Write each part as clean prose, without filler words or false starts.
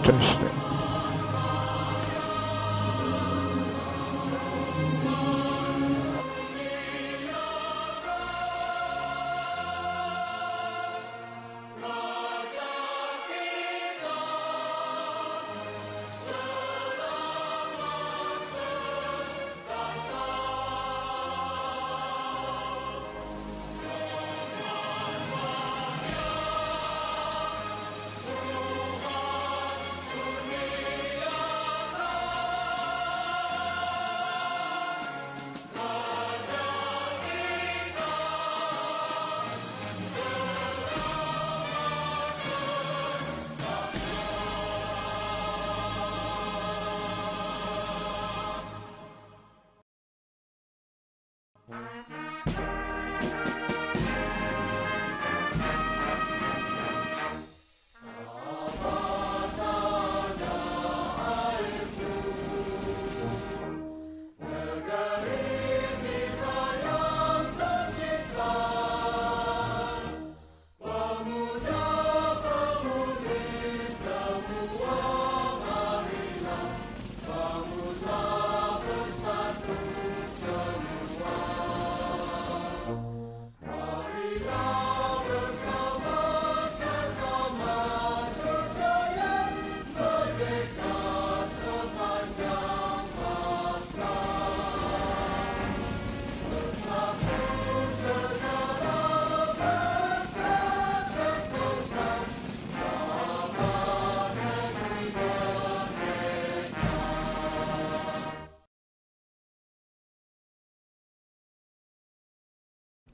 Interesting.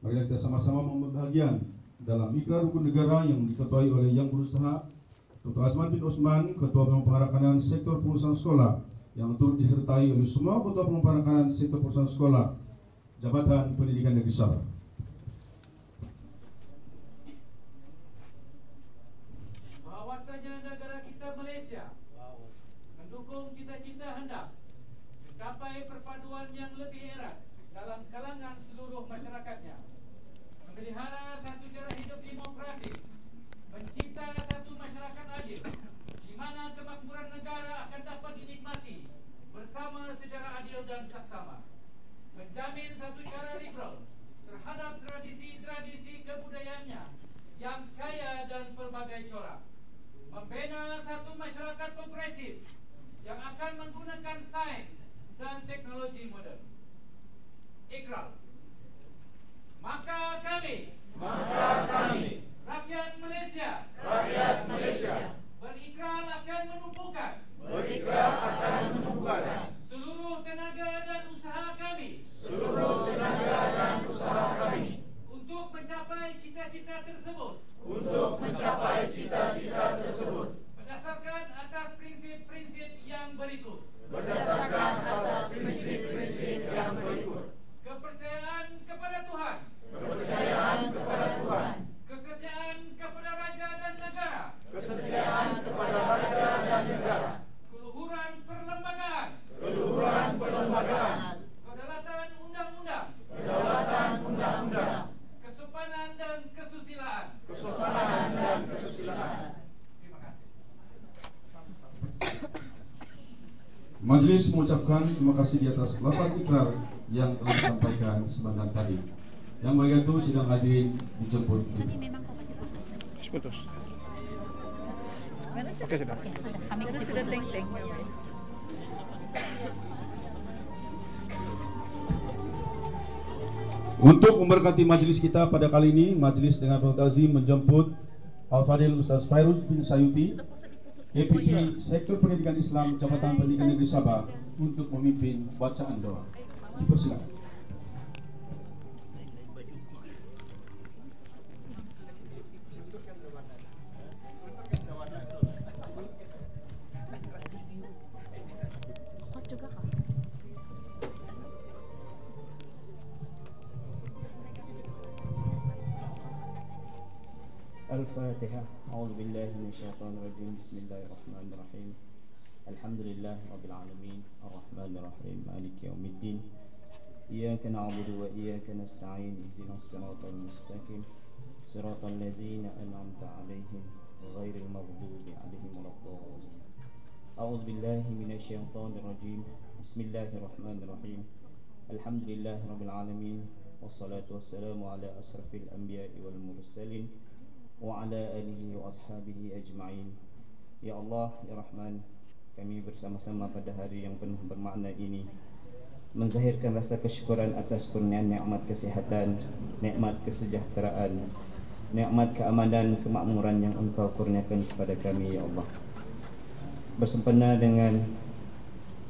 Mari kita sama-sama membahagian dalam ikrar rukun negara yang diketuai oleh Yang Berusaha Dr. Azman bin Osman, Ketua Pengarakanan Sektor Pengurusan Sekolah, yang turut disertai oleh semua Ketua Pengarakanan Sektor Pengurusan Sekolah Jabatan Pendidikan Negeri Sabah. Bahwasanya negara kita Malaysia mendukung cita-cita hendak mencapai perpaduan yang lebih erat dalam kalangan seluruh masyarakatnya, memelihara satu cara hidup demokratis, mencipta satu masyarakat adil, di mana kemakmuran negara akan dapat dinikmati bersama secara adil dan saksama, menjamin satu cara liberal terhadap tradisi-tradisi kebudayaannya yang kaya dan pelbagai corak, membina satu masyarakat progresif yang akan menggunakan sains dan teknologi moden. Ikrar. Maka kami rakyat Malaysia berikrar akan menumpukan seluruh tenaga dan usaha kami untuk mencapai cita-cita tersebut berdasarkan atas prinsip-prinsip yang berikut. Kepercayaan kepada Tuhan, kesetiaan kepada raja dan negara, keluhuran perlembagaan, kedaulatan undang-undang, kesopanan dan kesusilaan. Terima kasih. Majelis mengucapkan terima kasih di atas lafaz ikrar yang telah disampaikan sebentar tadi. Yang bagian itu sidang hadirin dijemput. Putus. Oke, sudah. Kami sudah teng-teng. Untuk memberkati majelis kita pada kali ini, majelis dengan penuh ta'zim menjemput Al-Fadil Ustaz Fairuz bin Sayuti, KPP Sektor Pendidikan Islam Jabatan Pendidikan Negeri Sabah, untuk memimpin bacaan doa. Dipersilakan. Kot juga kah? الفاتحة. أعوذ بالله من الشيطان الرجيم. بسم الله الرحمن الرحيم. الحمد لله رب العالمين الرحمن الرحيم مالك يوم الدين. إياك نعبد وإياك نستعين. اهدنا الصراط المستقيم صراط الذين أنعمت عليهم غير المغضوب عليهم ولا الضالين. أعوذ بالله من الشيطان الرجيم. بسم الله الرحمن الرحيم. الحمد لله رب العالمين والصلاة والسلام على أشرف الأنبياء والمرسلين وعلى آله وأصحابه أجمعين. Ya Allah, Ya Rahman, kami bersama-sama pada hari yang penuh bermakna ini menzahirkan rasa kesyukuran atas kurniaan nikmat kesihatan, nikmat kesejahteraan, nikmat keamanan, kemakmuran yang Engkau kurniakan kepada kami, Ya Allah. Bersempena dengan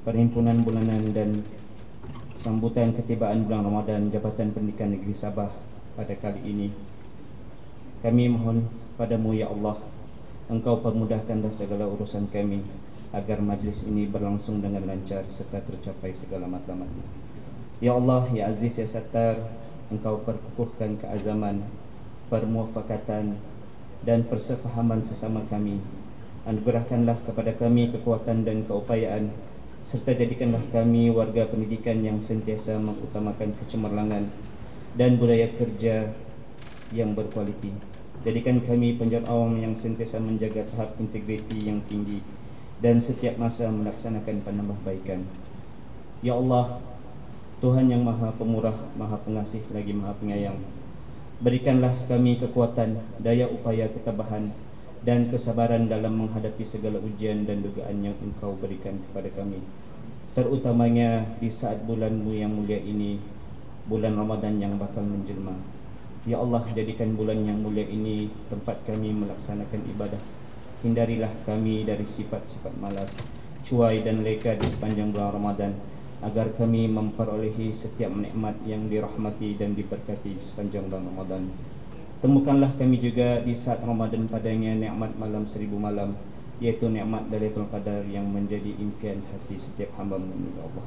perhimpunan bulanan dan sambutan ketibaan bulan Ramadan Jabatan Pendidikan Negeri Sabah pada kali ini, kami mohon padamu, Ya Allah, Engkau permudahkanlah segala urusan kami agar majlis ini berlangsung dengan lancar serta tercapai segala matlamatnya. Ya Allah, Ya Aziz, Ya Sattar, Engkau perkukuhkan keazaman, permuafakatan dan persefahaman sesama kami. Anugerahkanlah kepada kami kekuatan dan keupayaan, serta jadikanlah kami warga pendidikan yang sentiasa mengutamakan kecemerlangan dan budaya kerja yang berkualiti. Jadikan kami penjawat awam yang sentiasa menjaga tahap integriti yang tinggi dan setiap masa melaksanakan penambahbaikan. Ya Allah, Tuhan yang Maha Pemurah, Maha Pengasih lagi Maha Penyayang, berikanlah kami kekuatan, daya upaya ketabahan dan kesabaran dalam menghadapi segala ujian dan dugaan yang Engkau berikan kepada kami, terutamanya di saat bulan-Mu yang mulia ini, bulan Ramadan yang bakal menjelma. Ya Allah, jadikan bulan yang mulia ini tempat kami melaksanakan ibadah. Hindarilah kami dari sifat-sifat malas, cuai dan leka di sepanjang bulan Ramadan, agar kami memperolehi setiap nikmat yang dirahmati dan diberkati di sepanjang bulan Ramadan. Temukanlah kami juga di saat Ramadan padanya nikmat malam 1000 malam, yaitu nikmat Lailatul Qadar yang menjadi impian hati setiap hamba-Mu, Ya Allah.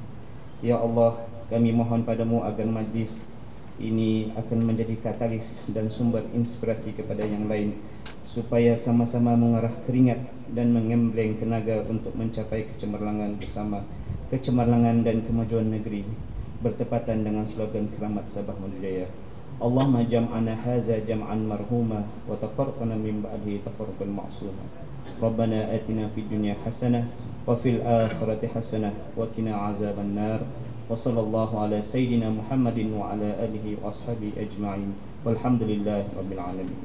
Ya Allah, kami mohon padamu agar majlis ini akan menjadi katalis dan sumber inspirasi kepada yang lain, supaya sama-sama mengarah keringat dan mengembleng tenaga untuk mencapai kecemerlangan bersama, kecemerlangan dan kemajuan negeri, bertepatan dengan slogan Keramat Sabah Madura. Allahumma jam'ana haza jam'an marhuma wa tafarqana min ba'dihi tafarqan ma'suma. Rabbana atina fid dunya hasanah wa fil akhirati hasanah wa qina azaban nar. Wa sallallahu ala sayyidina Muhammadin wa ala alihi wa ashabihi ajma'in. Walhamdulillahi rabbil alamin.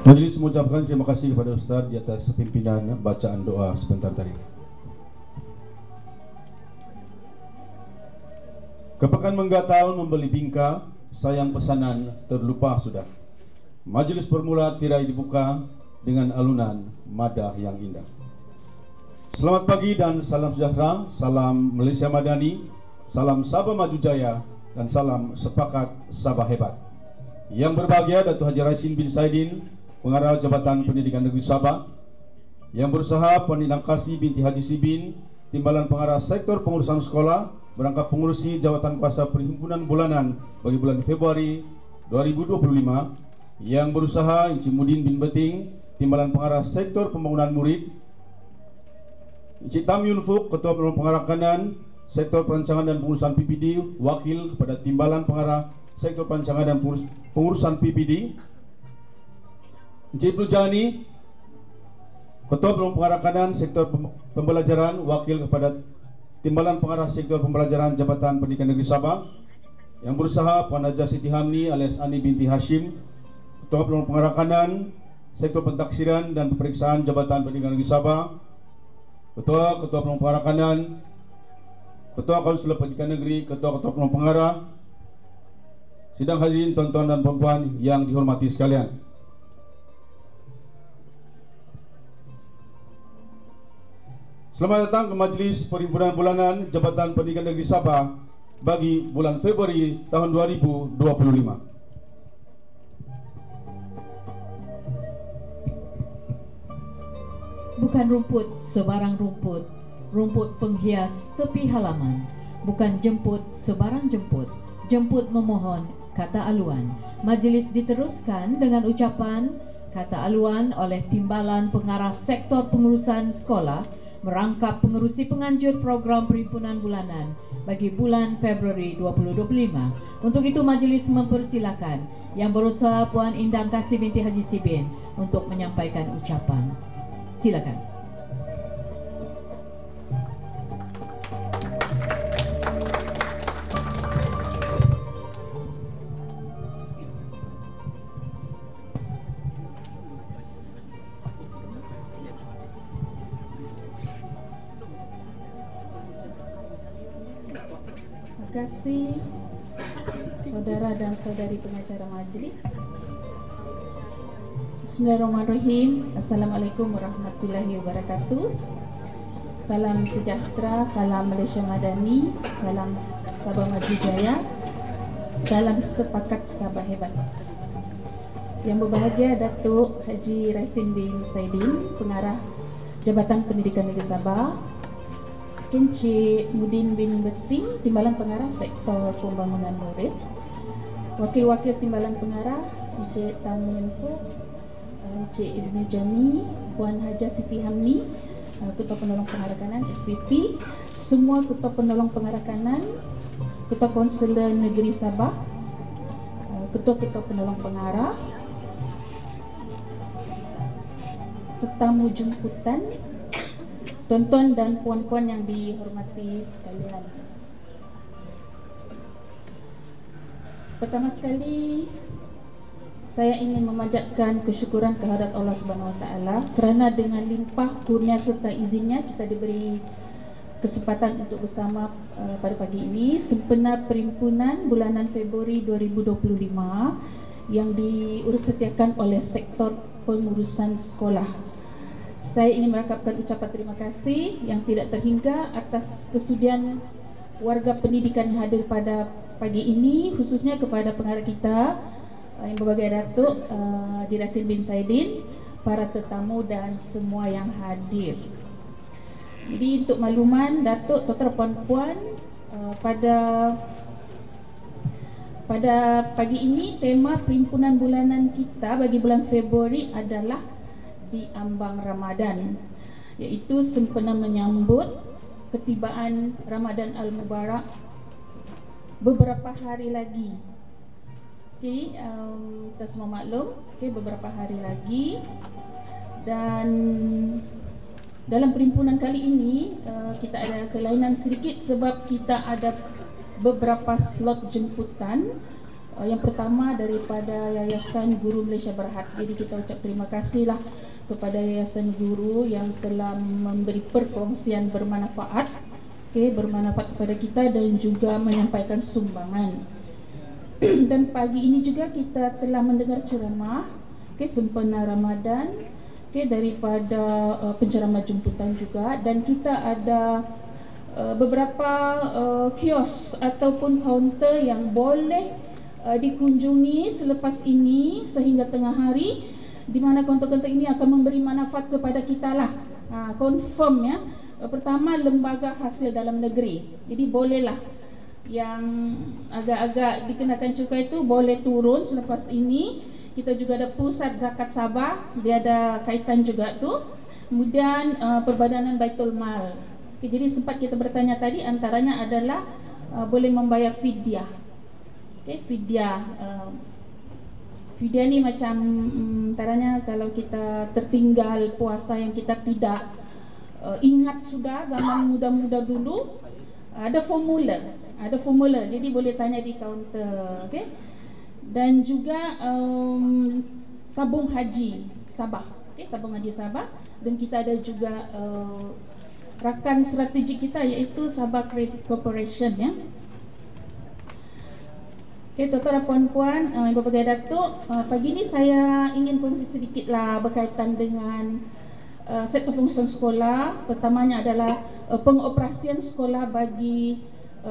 Majelis mengucapkan terima kasih kepada Ustaz di atas pimpinan bacaan doa sebentar tadi. Kepekan menggatal membeli bingka, sayang pesanan terlupa sudah. Majelis bermula tirai dibuka dengan alunan madah yang indah. Selamat pagi dan salam sejahtera, salam Malaysia Madani, salam Sabah Maju Jaya, dan salam sepakat Sabah Hebat. Yang berbahagia Datuk Haji Raisin bin Saidin, Pengarah Jabatan Pendidikan Negeri Sabah. Yang berusaha Puan Inang Kasih binti Haji Sibin, Timbalan Pengarah Sektor Pengurusan Sekolah, berangkat pengurusi Jawatan Kuasa Perhimpunan Bulanan bagi bulan Februari 2025. Yang berusaha Encik Mudin bin Beting, Timbalan Pengarah Sektor Pembangunan Murid. Encik Tam Yun Fuk, Ketua Pengarah Kanan Sektor Perancangan dan Pengurusan PPD, wakil kepada Timbalan Pengarah Sektor Perancangan dan Pengurusan PPD. Encik Ibnu Jani, Ketua Pengarah Kanan Sektor Pembelajaran, wakil kepada Timbalan Pengarah Sektor Pembelajaran Jabatan Pendidikan Negeri Sabah. Yang berusaha Puan Najah Siti Hamni alias Ani binti Hashim, Ketua Pengarah Kanan Sektor Pentaksiran dan Peperiksaan Jabatan Pendidikan Negeri Sabah. Ketua Pengarah Kanan, Ketua Konsulat Pendidikan Negeri, Ketua Pengarah. Sidang hadirin tuan-tuan dan puan-puan yang dihormati sekalian. Selamat datang ke Majlis Perhimpunan Bulanan Jabatan Pendidikan Negeri Sabah bagi bulan Februari tahun 2025. Bukan rumput sebarang rumput, rumput penghias tepi halaman. Bukan jemput sebarang jemput, jemput memohon, kata Aluan. Majlis diteruskan dengan ucapan kata Aluan oleh Timbalan Pengarah Sektor Pengurusan Sekolah merangkap pengerusi penganjur program Perhimpunan Bulanan bagi bulan Februari 2025. Untuk itu majlis mempersilakan Yang Berusaha Puan Indang Kasih binti Haji Sibin untuk menyampaikan ucapan. Silakan. Terima kasih saudara dan saudari pengacara majlis. Bismillahirrahmanirrahim. Assalamualaikum warahmatullahi wabarakatuh. Salam sejahtera, salam Malaysia Madani, salam Sabah Maju Jaya, salam sepakat Sabah hebat. Yang berbahagia Datuk Haji Raisin bin Saidin, Pengarah Jabatan Pendidikan Negeri Sabah, Encik Mudin bin Beting, Timbalan Pengarah Sektor Pembangunan Murid, Wakil-Wakil Timbalan Pengarah Encik Tan Menfo, Encik Ibnu Jani, Puan Hajah Siti Hamni, Ketua Penolong Pengarah Kanan SPP, semua Ketua Penolong Pengarah Kanan, Ketua Konselor Negeri Sabah, Ketua-Ketua Penolong Pengarah, tetamu jemputan, tuan-tuan dan puan-puan yang dihormati sekalian. Pertama sekali, saya ingin memanjatkan kesyukuran kehadrat Allah Subhanahu Wa Taala kerana dengan limpah kurnia serta izinnya kita diberi kesempatan untuk bersama pada pagi ini sempena Perhimpunan Bulanan Februari 2025 yang diurusetiakan oleh Sektor Pengurusan Sekolah. Saya ingin merangkapkan ucapan terima kasih yang tidak terhingga atas kesudian warga pendidikan yang hadir pada pagi ini, khususnya kepada pengarah kita yang berbagai Datuk Haji Raisin bin Saidin, para tetamu dan semua yang hadir. Jadi untuk makluman Datuk, tuan-tuan, puan-puan, pada pagi ini tema Perhimpunan Bulanan kita bagi bulan Februari adalah di ambang Ramadan, iaitu sempena menyambut ketibaan Ramadan Al-Mubarak beberapa hari lagi. Okey, kita semua maklum, beberapa hari lagi, dan dalam perhimpunan kali ini kita ada kelainan sedikit sebab kita ada beberapa slot jemputan. Yang pertama daripada Yayasan Guru Malaysia Berhad. Jadi kita ucap terima kasihlah kepada Yayasan Guru yang telah memberi perkongsian bermanfaat, bermanfaat kepada kita dan juga menyampaikan sumbangan. Dan pagi ini juga kita telah mendengar ceramah sempena Ramadan daripada penceramah jemputan juga, dan kita ada beberapa kios ataupun kaunter yang boleh dikunjungi selepas ini sehingga tengah hari, di mana kaunter-kaunter ini akan memberi manfaat kepada kita lah. Confirm ya. Pertama, lembaga hasil dalam negeri. Jadi bolehlah yang agak-agak dikenakan cukai itu boleh turun selepas ini. Kita juga ada Pusat Zakat Sabah, dia ada kaitan juga tu. Kemudian Perbadanan Baitul Mal. Jadi sempat kita bertanya tadi, antaranya adalah boleh membayar fidyah. Fidyah ni macam antaranya kalau kita tertinggal puasa yang kita tidak ingat sudah zaman muda-muda dulu, ada formula, jadi boleh tanya di kaunter, dan juga tabung haji Sabah, tabung haji Sabah, dan kita ada juga rakan strategik kita iaitu Sabah Credit Corporation ya. Tuan-tuan dan puan-puan, berbagai Datuk, pagi ini saya ingin kongsi sedikitlah berkaitan dengan sektor pengurusan sekolah. Pertamanya adalah pengoperasian sekolah bagi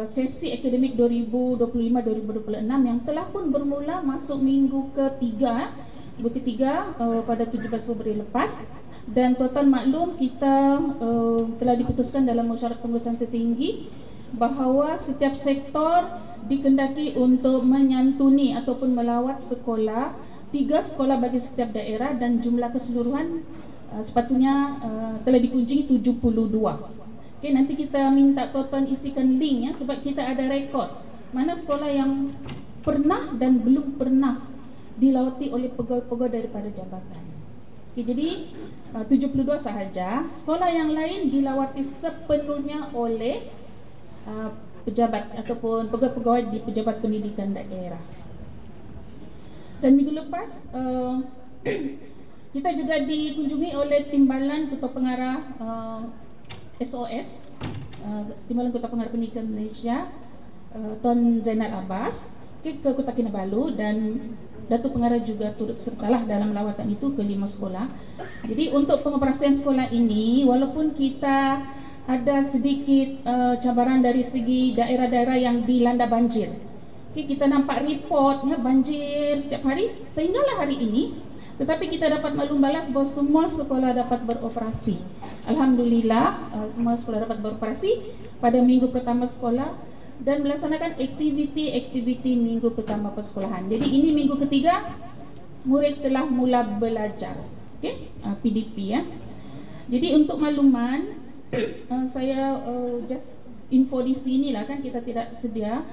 sesi akademik 2025-2026 yang telah pun bermula masuk minggu ketiga pada 17 Februari lepas. Dan tuan-tuan maklum, kita telah diputuskan dalam mesyuarat pengurusan tertinggi bahawa setiap sektor dikendaki untuk menyantuni ataupun melawat sekolah, 3 sekolah bagi setiap daerah, dan jumlah keseluruhan sepatutnya telah dikunjungi 72. Okay, nanti kita minta tuan-tuan isikan link ya, sebab kita ada rekod mana sekolah yang pernah dan belum pernah dilawati oleh pegawai-pegawai daripada jabatan. Okay, jadi 72 sahaja. Sekolah yang lain dilawati sepenuhnya oleh pejabat ataupun pegawai-pegawai di pejabat pendidikan daerah. Dan minggu lepas kita juga dikunjungi oleh Timbalan Ketua Pengarah SOS, Timbalan Ketua Pengarah Pendidikan Malaysia, Tuan Zainal Abbas ke Kota Kinabalu, dan Datuk Pengarah juga turut sertalah dalam lawatan itu ke 5 sekolah. Jadi untuk pengoperasian sekolah ini, walaupun kita ada sedikit cabaran dari segi daerah-daerah yang dilanda banjir, kita nampak reportnya banjir setiap hari sehinggalah hari ini, tetapi kita dapat maklum balas bahawa semua sekolah dapat beroperasi. Alhamdulillah, semua sekolah dapat beroperasi pada minggu pertama sekolah dan melaksanakan aktiviti minggu pertama persekolahan. Jadi ini minggu ketiga, murid telah mula belajar. Okay? PDP ya. Jadi untuk makluman, saya just info di sini lah, kan kita tidak sedia.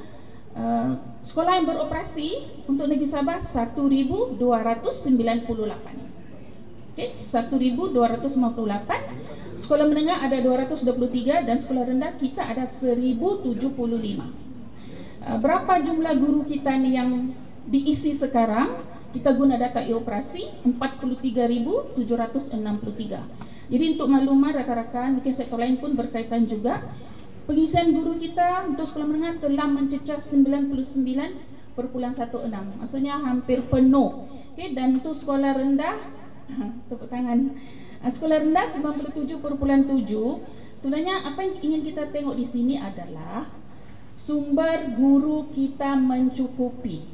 Sekolah yang beroperasi untuk Negeri Sabah 1,298. Okay, 1,258. Sekolah menengah ada 223 dan sekolah rendah kita ada 1,075. Berapa jumlah guru kita ni yang diisi sekarang? Kita guna data e-operasi 43,763. Jadi untuk makluman rakan-rakan, mungkin sektor lain pun berkaitan juga, pengisian guru kita untuk sekolah menengah telah mencecah 99,16, maksudnya hampir penuh. Okay, dan untuk sekolah rendah, tepuk tangan, sekolah rendah 97,7. Sebenarnya apa yang ingin kita tengok di sini adalah sumber guru kita mencukupi.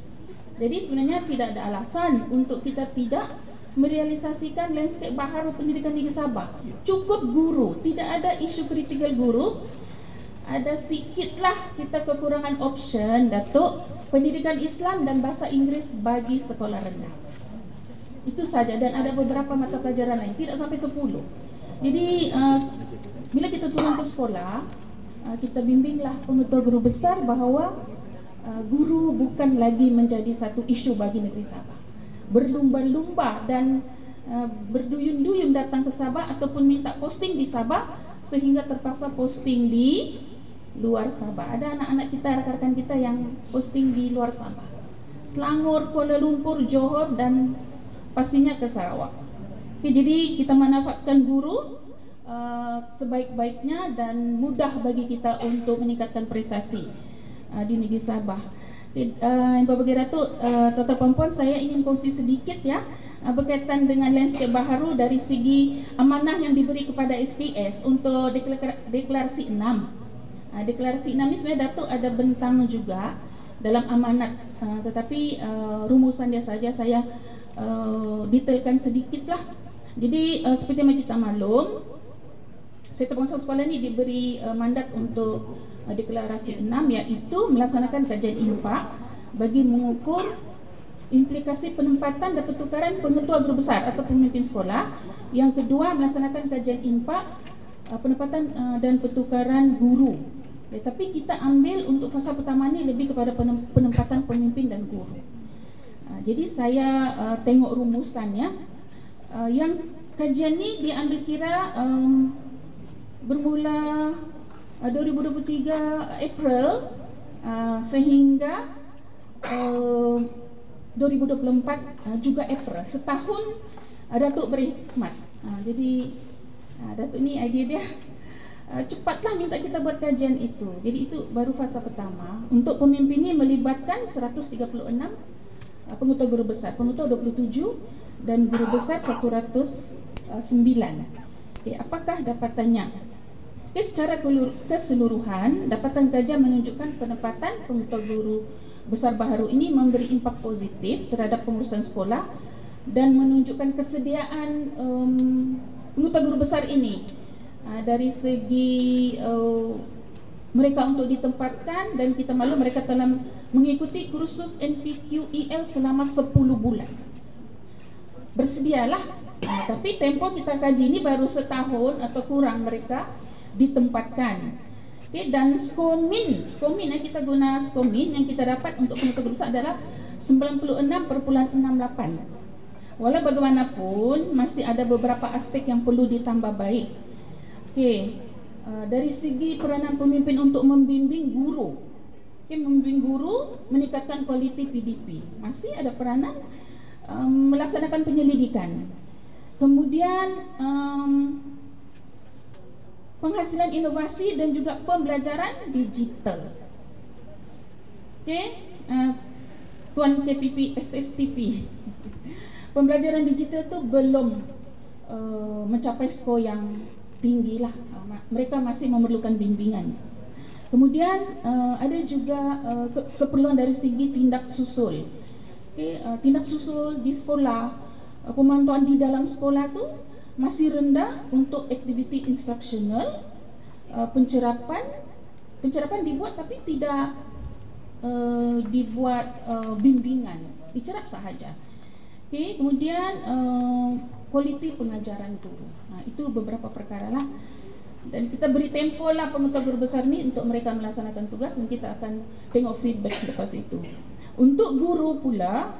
Jadi sebenarnya tidak ada alasan untuk kita tidak merealisasikan landscape baharu pendidikan Negeri Sabah. Cukup guru, tidak ada isu kritikal guru. Ada sikitlah kita kekurangan option, Datuk, pendidikan Islam dan bahasa Inggris bagi sekolah rendah. Itu saja, dan ada beberapa mata pelajaran lain, tidak sampai 10. Jadi bila kita turun ke sekolah, kita bimbinglah pengetua guru besar bahawa guru bukan lagi menjadi satu isu bagi Negeri Sabah. Berlumba-lumba dan berduyun-duyun datang ke Sabah ataupun minta posting di Sabah sehingga terpaksa posting di luar Sabah. Ada anak-anak kita, rakan-rakan kita yang posting di luar Sabah, Selangor, Kuala Lumpur, Johor, dan pastinya ke Sarawak. Okay, jadi kita manfaatkan guru sebaik-baiknya dan mudah bagi kita untuk meningkatkan prestasi di Negeri Sabah. Bapak Datuk, tuan-tuan puan-puan, saya ingin kongsi sedikit ya berkaitan dengan landscape baharu dari segi amanah yang diberi kepada SPS untuk deklarasi 6. Deklarasi 6 ini sebenarnya Datuk ada bentang juga dalam amanat, tetapi rumusan dia saja saya detailkan sedikit lah. Jadi seperti yang kita maklum, sektor pengurusan sekolah ini diberi mandat untuk deklarasi 6, iaitu melaksanakan kajian impak bagi mengukur implikasi penempatan dan pertukaran pengetua guru besar atau pemimpin sekolah. Yang kedua, melaksanakan kajian impak penempatan dan pertukaran guru. Tapi kita ambil untuk fasa pertama ini lebih kepada penempatan pemimpin dan guru. Jadi saya tengok rumusannya. Yang kajian ini diambil kira bermula 2023 April sehingga 2024 juga April. Setahun Datuk berkhidmat. Jadi Datuk ni idea dia cepatlah minta kita buat kajian itu. Jadi itu baru fasa pertama. Untuk pemimpin ini melibatkan 136 pengetua guru besar, pengetua 27 dan guru besar 109. Apakah dapatannya? Secara keseluruhan, dapatan kajian menunjukkan penempatan pengutua guru besar baharu ini memberi impak positif terhadap pengurusan sekolah dan menunjukkan kesediaan pengutua guru besar ini dari segi mereka untuk ditempatkan, dan kita maklum mereka telah mengikuti kursus NPQEL selama 10 bulan. Bersedialah, tapi tempo kita kaji ini baru setahun atau kurang mereka ditempatkan. Dan skomin yang kita guna, skomin yang kita dapat untuk pengutua guru adalah 96,68. Walau bagaimanapun masih ada beberapa aspek yang perlu ditambah baik. Dari segi peranan pemimpin untuk membimbing guru, membimbing guru meningkatkan kualiti PDP, masih ada peranan melaksanakan penyelidikan. Kemudian penghasilan inovasi dan juga pembelajaran digital. Tuan KPP SSTP, pembelajaran digital itu belum mencapai skor yang tinggi lah. Mereka masih memerlukan bimbingan. Kemudian ada juga keperluan dari segi tindak susul. Tindak susul di sekolah, pemantauan di dalam sekolah tu masih rendah untuk aktiviti instruksional. Pencerapan dibuat tapi tidak dibuat bimbingan, dicerap sahaja. Kemudian kualiti pengajaran guru. Itu beberapa perkara lah, dan kita beri tempo lah pengutua guru besar ni untuk mereka melaksanakan tugas, dan kita akan tengok feedback selepas itu. Untuk guru pula,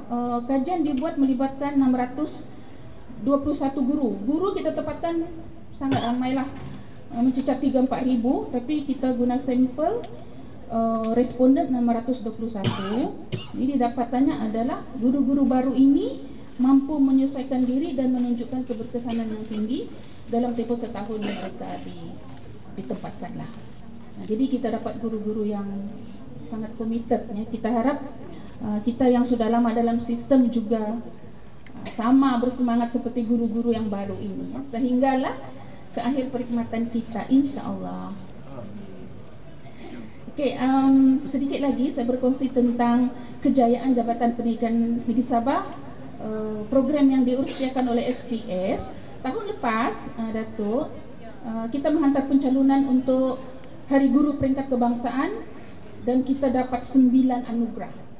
kajian dibuat melibatkan 621 guru. Guru kita tempatkan sangat ramai lah, mencecah 3-4 ribu, tapi kita guna sampel responden 621. Jadi dapatannya adalah guru-guru baru ini mampu menyesuaikan diri dan menunjukkan keberkesanan yang tinggi dalam tempoh setahun mereka ditempatkan lah. Jadi kita dapat guru-guru yang sangat committed. Kita harap kita yang sudah lama dalam sistem juga sama bersemangat seperti guru-guru yang baru ini, sehinggalah ke akhir perkhidmatan kita, insya-Allah. Sedikit lagi saya berkongsi tentang kejayaan Jabatan Pendidikan Negeri Sabah, program yang diuruskan oleh SPS. Tahun lepas, Datuk, kita menghantar pencalonan untuk Hari Guru Peringkat Kebangsaan dan kita dapat 9 anugerah.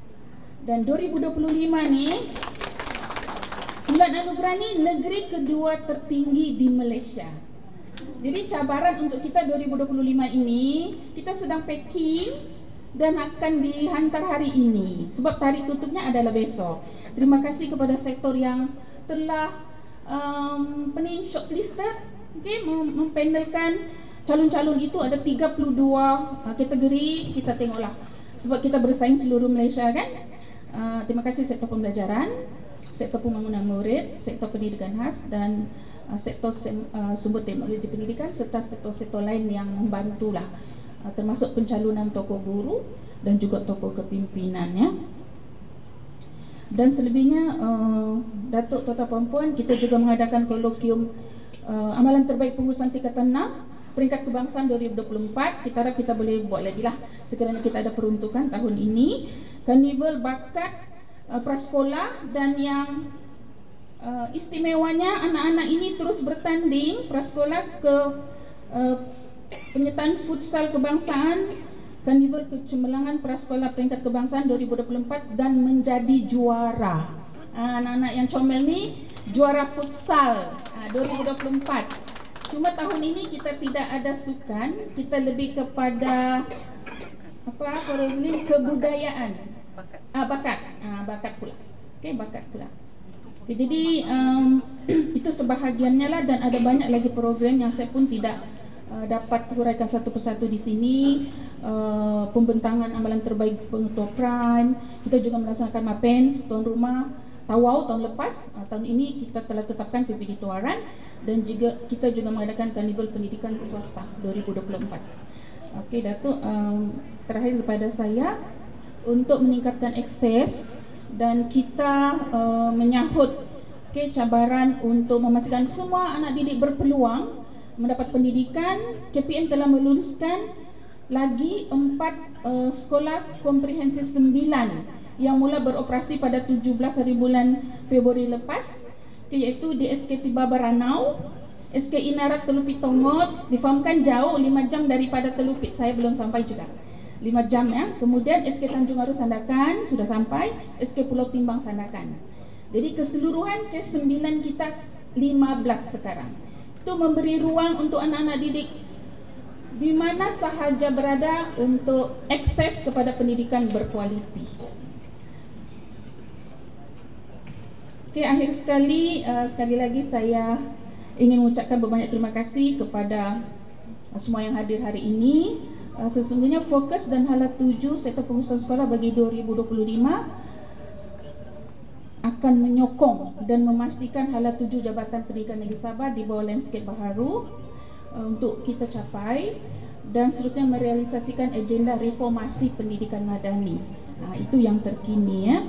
Dan 2025 ni 9 anugerah ni negeri kedua tertinggi di Malaysia. Jadi cabaran untuk kita 2025 ini, kita sedang packing dan akan dihantar hari ini, sebab tarikh tutupnya adalah besok. Terima kasih kepada sektor yang telah shortlisted, mempanelkan calon-calon itu. Ada 32 kategori, kita tengoklah, sebab kita bersaing seluruh Malaysia kan. Terima kasih sektor pembelajaran, sektor pembangunan murid, sektor pendidikan khas, dan sektor sumber teknologi pendidikan, serta sektor-sektor lain yang membantulah, termasuk pencalonan tokoh guru dan juga tokoh kepimpinannya. Dan selebihnya, Datuk Tuan Puan, kita juga mengadakan kolokium amalan terbaik pengurusan tingkatan 6 peringkat kebangsaan 2024. Kita harap kita boleh buat lagi lah sekiranya kita ada peruntukan tahun ini. Karnival bakat prasekolah, dan yang istimewanya anak-anak ini terus bertanding prasekolah ke penyertaan futsal kebangsaan, Karnival Kecemerlangan Prasekolah Peringkat Kebangsaan 2024 dan menjadi juara. Anak-anak yang comel ni juara futsal 2024. Cuma tahun ini kita tidak ada sukan, kita lebih kepada apa Roslin, kebudayaan. Bakat pula. Bakat pula. Jadi itu sebahagiannya lah, dan ada banyak lagi program yang saya pun tidak dapat huraikan satu persatu di sini. Pembentangan amalan terbaik pengetua prime, kita juga melaksanakan MAPENS, tuan rumah Tawau tahun lepas. Tahun ini kita telah tetapkan PPD Tuaran, dan juga kita juga mengadakan Karnival Pendidikan Swasta 2024. Okey Datuk, terakhir kepada saya untuk meningkatkan akses, dan kita menyahut cabaran untuk memastikan semua anak didik berpeluang mendapat pendidikan. KPM telah meluluskan lagi 4 sekolah komprehensif 9 yang mula beroperasi pada 17 hari bulan Februari lepas, iaitu di SK Tiba Baranau, SK Inarat Telupit Tongot. Difahamkan jauh 5 jam daripada Telupit, saya belum sampai juga 5 jam ya. Kemudian SK Tanjung Aru Sandakan sudah sampai, SK Pulau Timbang Sandakan. Jadi keseluruhan kes 9 kita 15 sekarang. Itu memberi ruang untuk anak-anak didik di mana sahaja berada untuk akses kepada pendidikan berkualiti. Oke, akhir sekali lagi saya ingin mengucapkan berbanyak terima kasih kepada semua yang hadir hari ini. Sesungguhnya fokus dan hala 7 sektor pengurusan sekolah bagi 2025 akan menyokong dan memastikan hala 7 Jabatan Pendidikan Negeri Sabah di bawah landscape baharu untuk kita capai, dan seterusnya merealisasikan agenda reformasi pendidikan madani. Itu yang terkini ya.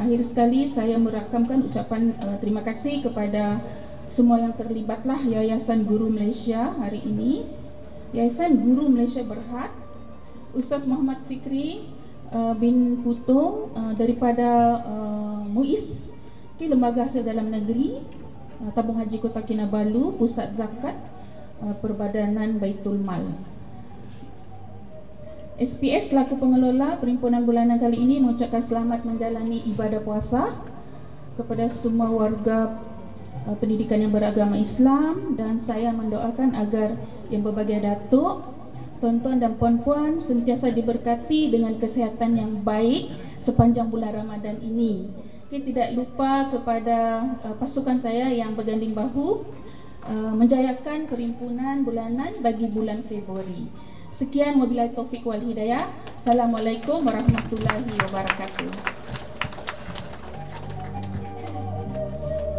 Akhir sekali saya merakamkan ucapan terima kasih kepada semua yang terlibatlah Yayasan Guru Malaysia hari ini, Yayasan Guru Malaysia Berhad, Ustaz Muhammad Fikri bin Putung daripada MUIS, Lembaga Hasil Dalam Negeri, Tabung Haji Kota Kinabalu, Pusat Zakat, Perbadanan Baitul Mal. SPS selaku pengelola perhimpunan bulanan kali ini mengucapkan selamat menjalani ibadah puasa kepada semua warga pendidikan yang beragama Islam, dan saya mendoakan agar yang berbahagia datuk, tuan-tuan dan puan-puan sentiasa diberkati dengan kesihatan yang baik sepanjang bulan Ramadan ini. Tidak lupa kepada pasukan saya yang berganding bahu menjayakan perhimpunan bulanan bagi bulan Februari. Sekian, wabillahi taufik wal hidayah. Assalamualaikum warahmatullahi wabarakatuh.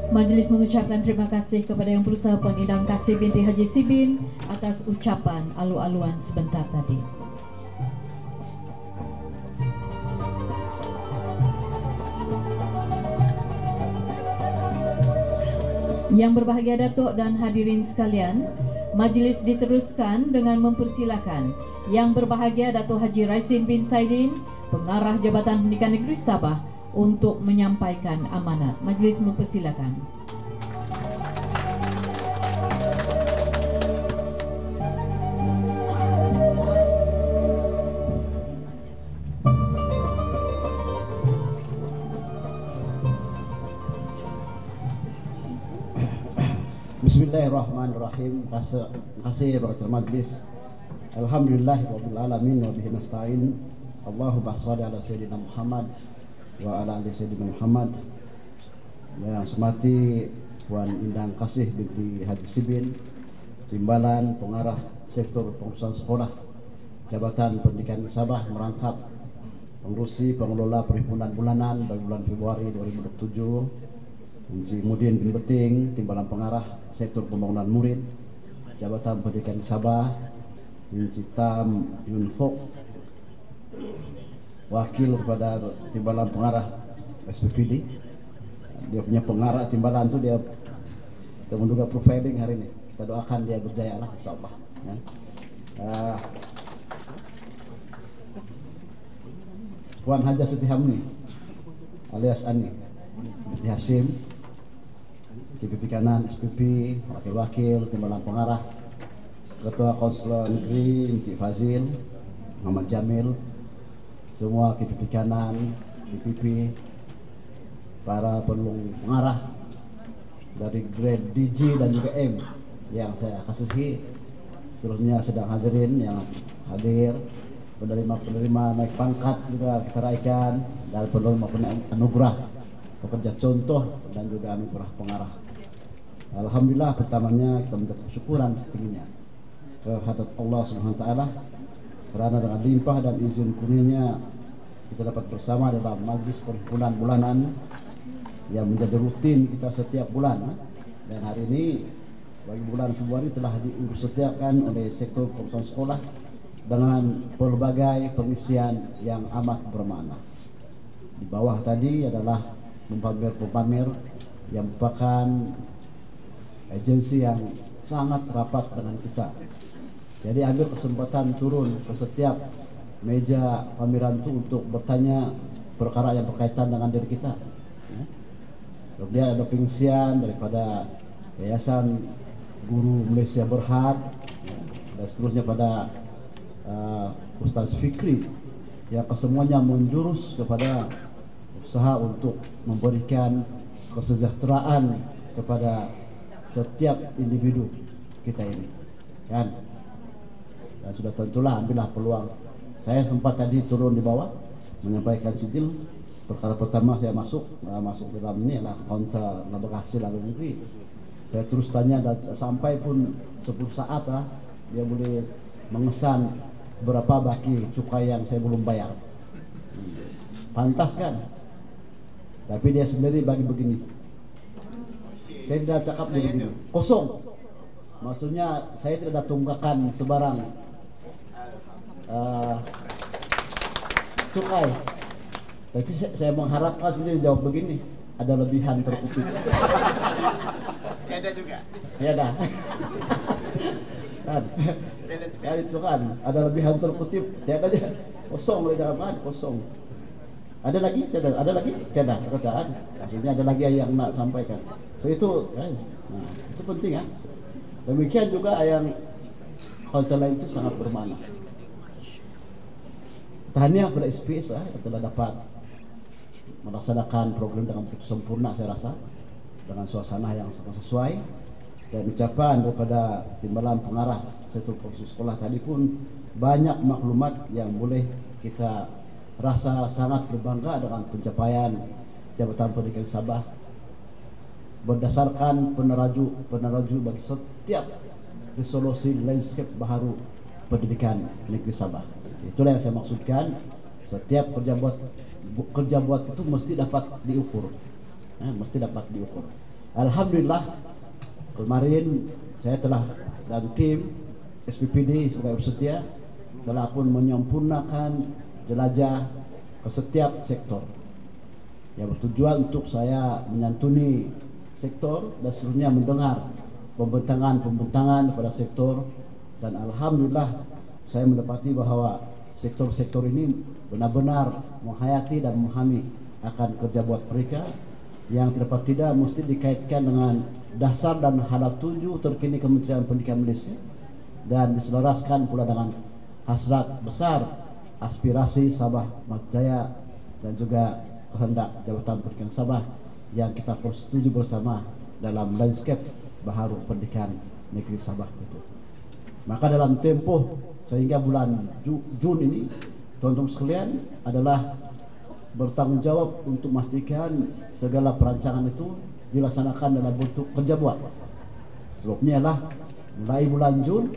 Majlis mengucapkan terima kasih kepada Yang Berusaha Puan Idam Kasih binti Haji Sibin atas ucapan alu-aluan sebentar tadi. Yang berbahagia Datuk dan hadirin sekalian, majlis diteruskan dengan mempersilakan Yang berbahagia Datuk Haji Raisin bin Saidin, Pengarah Jabatan Pendidikan Negeri Sabah, untuk menyampaikan amanat. Majlis mempersilakan. Bismillahirrahmanirrahim. Terima kasih Bapak Majlis. Alhamdulillahirabbil alamin wa bihi nasta'in. Allahumma shalli ala sayyidina Muhammad wa ala ali sayyidina Muhammad. Yang semati Puan Indang Kasih binti Haji Sibin, Timbalan Pengarah Sektor Pengurusan Sekolah Jabatan Pendidikan Sabah, merangkap pengurusi pengelola perhimpunan bulanan bagi bulan Februari 2027, Encik Mudin bin Beting, Timbalan Pengarah Sektor Pembangunan Murid Jabatan Pendidikan Sabah, Encik Tam Yun Fok, wakil kepada Timbalan Pengarah SPPD. Dia punya pengarah Timbalan tu dia menduga profiling hari ini. Kita doakan dia berjaya lah, insyaallah ya. Puan Haja Siti Hamni alias Ani binti Hashim, TPP Kanan SPP, wakil-wakil Timbalan Pengarah, Ketua Konselor Negeri Encik Fazil, Muhammad Jamil, semua TPP Kanan, DPP, para penulung pengarah dari grade DG dan juga M yang saya kasihi, seluruhnya sedang hadirin yang hadir, penerima naik pangkat juga kita raikan, dan penerima anugerah pekerja contoh dan juga anugerah pengarah. Alhamdulillah, pertamanya kita minta kesyukuran setingginya kehadrat Allah Subhanahu wa taala karena dengan limpah dan izin kurnianya kita dapat bersama dalam majlis perhimpunan bulanan yang menjadi rutin kita setiap bulan, dan hari ini bagi bulan Februari telah disediakan oleh sektor pengurusan sekolah dengan pelbagai pengisian yang amat bermakna. Di bawah tadi adalah pemamer yang merupakan agensi yang sangat rapat dengan kita. Jadi ambil kesempatan turun ke setiap meja pameran itu untuk bertanya perkara yang berkaitan dengan diri kita. Kemudian ada pengisian daripada Yayasan Guru Malaysia Berhad, dan seterusnya pada Ustaz Fikri, yang kesemuanya menjurus kepada usaha untuk memberikan kesejahteraan kepada setiap individu kita ini, kan? Dan sudah tentulah ambillah peluang. Saya sempat tadi turun di bawah menyampaikan sijil. Perkara pertama saya masuk dalam ini adalah kaunter laba hasil lalu negeri. Saya terus tanya, dan sampai pun 10 saat lah dia boleh mengesan berapa baki cukai yang saya belum bayar. Pantas kan? Tapi dia sendiri bagi begini. Saya tidak cakap begini. Kosong. Maksudnya saya tidak ada tunggakan sebarang cukai. Tapi saya mengharapkan sebenarnya jawab begini. Ada lebihan terkutip. Ada juga. Ya dah. Kan? Ya itu kan. Ada lebihan terkutip. Tiada aja. Kosong boleh jawab, kosong. Ada lagi? Ada lagi? Tiada. Kan? Maksudnya ada lagi yang nak sampaikan. So itu, kan? Nah, itu penting ya. Demikian juga yang hotel lain itu sangat bermakna. Tahniah kepada SPS yang telah dapat melaksanakan program dengan begitu sempurna, saya rasa, dengan suasana yang sangat sesuai. Dan ucapan daripada timbalan pengarah sektor profesi sekolah tadi pun banyak maklumat yang boleh kita rasa sangat berbangga dengan pencapaian Jabatan Pendidikan Sabah berdasarkan peneraju bagi setiap resolusi landscape baharu pendidikan negeri Sabah. Itulah yang saya maksudkan. Setiap kerja buat itu mesti dapat diukur, mesti dapat diukur. Alhamdulillah kemarin saya telah dan tim SPPD sebagai peserta telah pun menyempurnakan jelajah ke setiap sektor yang bertujuan untuk saya menyantuni sektor dan seluruhnya mendengar pembentangan pada sektor, dan alhamdulillah saya mendapati bahwa sektor-sektor ini benar-benar menghayati dan memahami akan kerja buat mereka yang tidak mesti dikaitkan dengan dasar dan halal tuju terkini Kementerian Pendidikan Malaysia, dan diselaraskan pula dengan hasrat besar aspirasi Sabah Jaya dan juga kehendak Jabatan Pendidikan Sabah yang kita persetujui bersama dalam landscape baharu pendidikan negeri Sabah itu. Maka dalam tempoh sehingga bulan Jun ini, teman-teman sekalian, adalah bertanggung jawab untuk memastikan segala perancangan itu dilaksanakan dalam bentuk kerja buat. Sebabnya lah mulai bulan Jun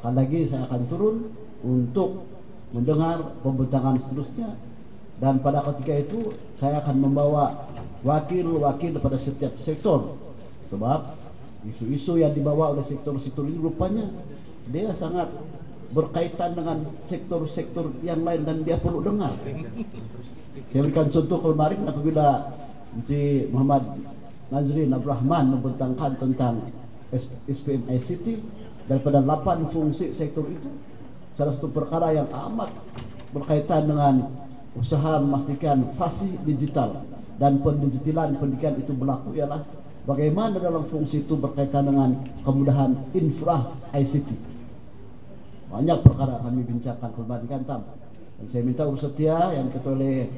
sekali lagi saya akan turun untuk mendengar pembentangan seterusnya, dan pada ketika itu saya akan membawa wakil-wakil pada setiap sektor, sebab isu-isu yang dibawa oleh sektor-sektor ini rupanya dia sangat berkaitan dengan sektor-sektor yang lain dan dia perlu dengar. Saya berikan contoh kemarin apabila Encik Muhammad Nazrin Abdul Rahman membentangkan tentang SPM ICT, daripada 8 fungsi sektor itu salah satu perkara yang amat berkaitan dengan usaha memastikan fasih digital dan pendigitalan pendidikan itu berlaku ialah bagaimana dalam fungsi itu berkaitan dengan kemudahan infra ICT. Banyak perkara kami bincangkan kemarin kan, dan saya minta urus setia yang ketua oleh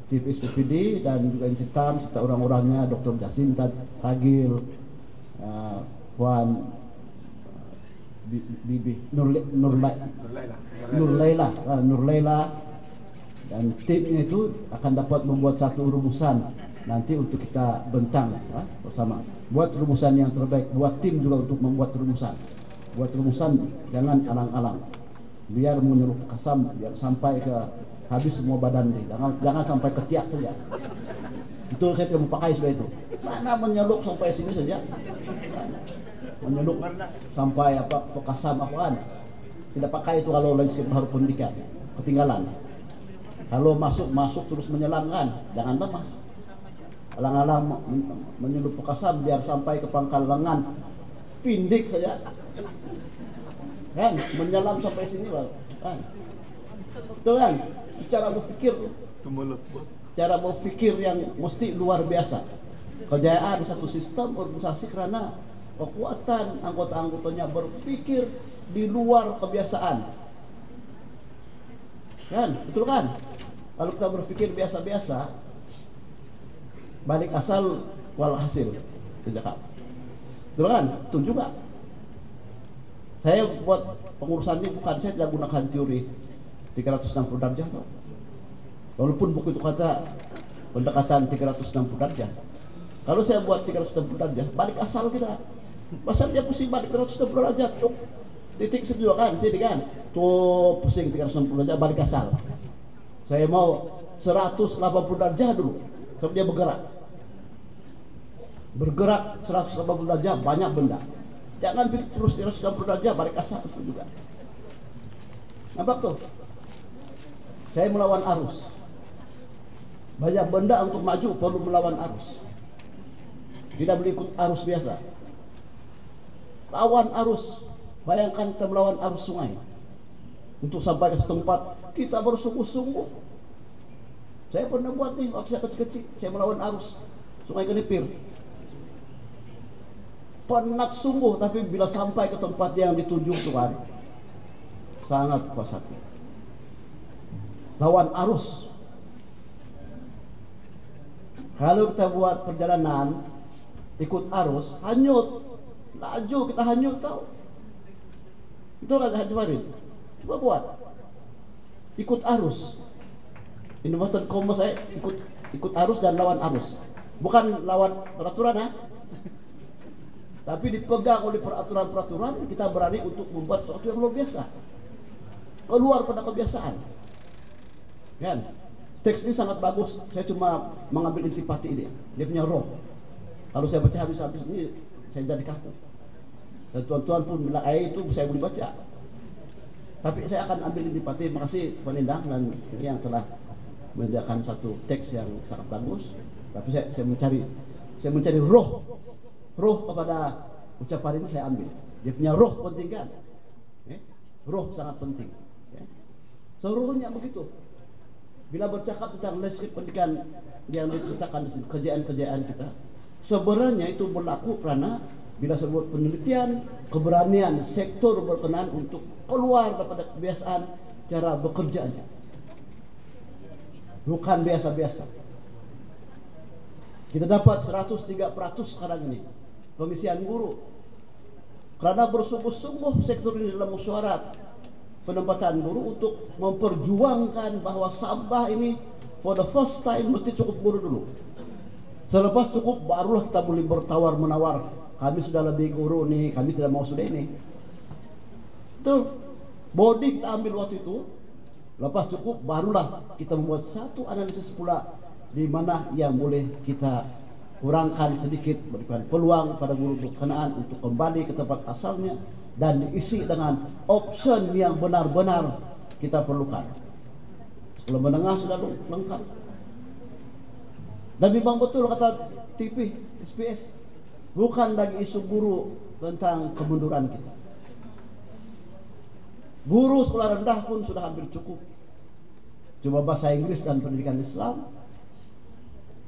TV SPPD dan juga Encik Tam serta orang-orangnya Dr. Jasinta Kagil, Puan Bibi Nurlaila dan timnya itu akan dapat membuat satu rumusan nanti untuk kita bentang bersama. Buat rumusan yang terbaik, buat tim juga untuk membuat rumusan. Buat rumusan jangan alang-alang, biar menyuruh kasam biar sampai ke habis semua badan deh. Jangan sampai ketiak saja. Itu saya tidak memakai sudah itu. Mana menyeluk sampai sini saja. Menyeluk sampai apa kasam apaan. Tidak pakai itu kalau landscape baru pendidikan. Ketinggalan. Kalau masuk terus menyelangkan, jangan lemas. Alang-alang menyeluk kasam biar sampai ke pangkal lengan pindik saja, kan, menyelam sampai sini lah, kan, itu kan, cara berpikir yang mesti luar biasa. Kejayaan satu sistem organisasi karena kekuatan anggota-anggotanya berpikir di luar kebiasaan, kan, betul kan? Kalau kita berpikir biasa-biasa, balik asal walhasil, tidak kan? Betul kan? Itu juga. Saya buat pengurusan ini bukan, saya tidak gunakan teori 360 derajat. Walaupun buku itu kata pendekatan 360 derajat. Kalau saya buat 360 derajat, balik asal kita. Masa dia pusing balik 360 derajat, tuh titik setuju kan, sini kan, tuh pusing 360 derajat balik asal. Saya mau 180 derajat dulu, sampai dia bergerak 180 derajat, banyak benda. Jangan terus 180 derajat balik asal itu juga. Nampak tuh? Saya melawan arus. Banyak benda untuk maju perlu melawan arus. Tidak boleh ikut arus biasa. Lawan arus. Bayangkan kita melawan arus sungai. Untuk sampai ke tempat kita bersungguh-sungguh. Saya pernah buat nih waktu saya kecil-kecil. Saya melawan arus Sungai Kenipir. Penat sungguh, tapi bila sampai ke tempat yang dituju Tuhan, sangat puas hati. Lawan arus. Kalau kita buat perjalanan ikut arus, hanyut, laju kita hanyut tahu. Itu kan Haji Farid. Coba buat ikut arus. Ini maksud koma saya ikut arus dan lawan arus. Bukan lawan peraturan ya. Tapi dipegang oleh peraturan-peraturan, kita berani untuk membuat sesuatu yang luar biasa. Keluar pada kebiasaan. Kan? Teks ini sangat bagus. Saya cuma mengambil intipati ini. Dia punya roh. Kalau saya baca habis-habis ini, saya jadi kaku. Dan tuan-tuan pun bilang, itu saya boleh baca. Tapi saya akan ambil intipati. Terima kasih Pak Nindang dan yang telah menyediakan satu teks yang sangat bagus. Tapi saya mencari roh kepada ucapan ini saya ambil. Dia punya roh penting kan? Roh sangat penting. Seluruhnya begitu. Bila bercakap tentang leadership pendidikan yang diceritakan di sini, kejayaan-kejayaan kita, sebenarnya itu berlaku karena bila sebut penelitian, keberanian sektor berkenan untuk keluar daripada kebiasaan cara bekerjanya. Bukan biasa-biasa. Kita dapat 103% sekarang ini pengisian guru. Karena bersungguh-sungguh sektor ini dalam musyawarat penempatan guru untuk memperjuangkan bahwa Sabah ini for the first time mesti cukup guru dulu. Selepas cukup barulah kita boleh bertawar-menawar. Kami sudah lebih guru nih, kami tidak mau sudah ini. Itu body kita ambil waktu itu. Lepas cukup barulah kita membuat satu analisis pula di mana yang boleh kita kurangkan sedikit, berikan peluang pada guru berkenaan untuk kembali ke tempat asalnya dan diisi dengan option yang benar-benar kita perlukan. Sekolah menengah sudah lengkap. Dan memang betul kata TV, SPS, bukan lagi isu guru tentang kemunduran kita. Guru sekolah rendah pun sudah hampir cukup. Cuma bahasa Inggris dan pendidikan Islam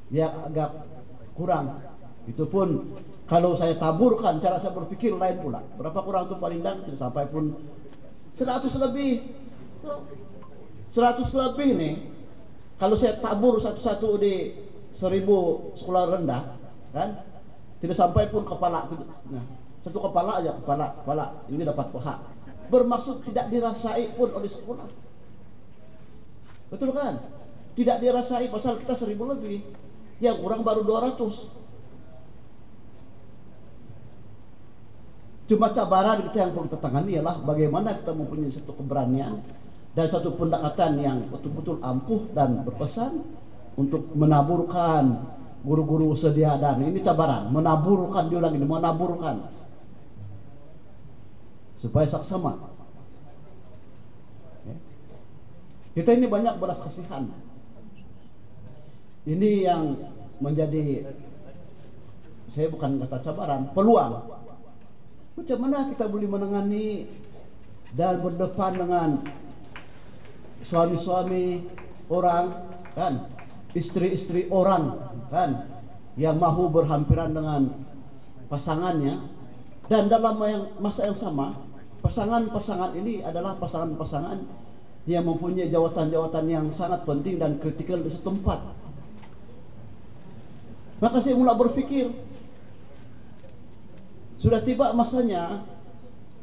yang agak kurang. Itu pun kalau saya taburkan cara saya berpikir lain pula. Berapa kurang tuh paling tidak sampai pun 100 lebih. 100 lebih nih. Kalau saya tabur satu-satu di 1000 sekolah rendah, kan? Tidak sampai pun kepala. Nah, satu kepala aja, kepala ini dapat paha. Bermaksud tidak dirasai pun oleh sekolah. Betul kan? Tidak dirasai pasal kita 1000 lebih. Yang kurang baru 200. Cuma cabaran kita yang perlu kita tangani ialah bagaimana kita mempunyai satu keberanian dan satu pendekatan yang betul-betul ampuh dan berpesan untuk menaburkan guru-guru sedia. Dan ini cabaran, menaburkan, diulang ini, menaburkan supaya saksama. Kita ini banyak belas kasihan. Ini yang menjadi, saya bukan kata cabaran, peluang. Macam mana kita boleh menangani dan berdepan dengan suami-suami orang, kan, istri-istri orang, kan, yang mahu berhampiran dengan pasangannya, dan dalam masa yang sama pasangan-pasangan ini adalah pasangan-pasangan yang mempunyai jawatan-jawatan yang sangat penting dan kritikal di setempat. Maka saya mula berpikir, sudah tiba masanya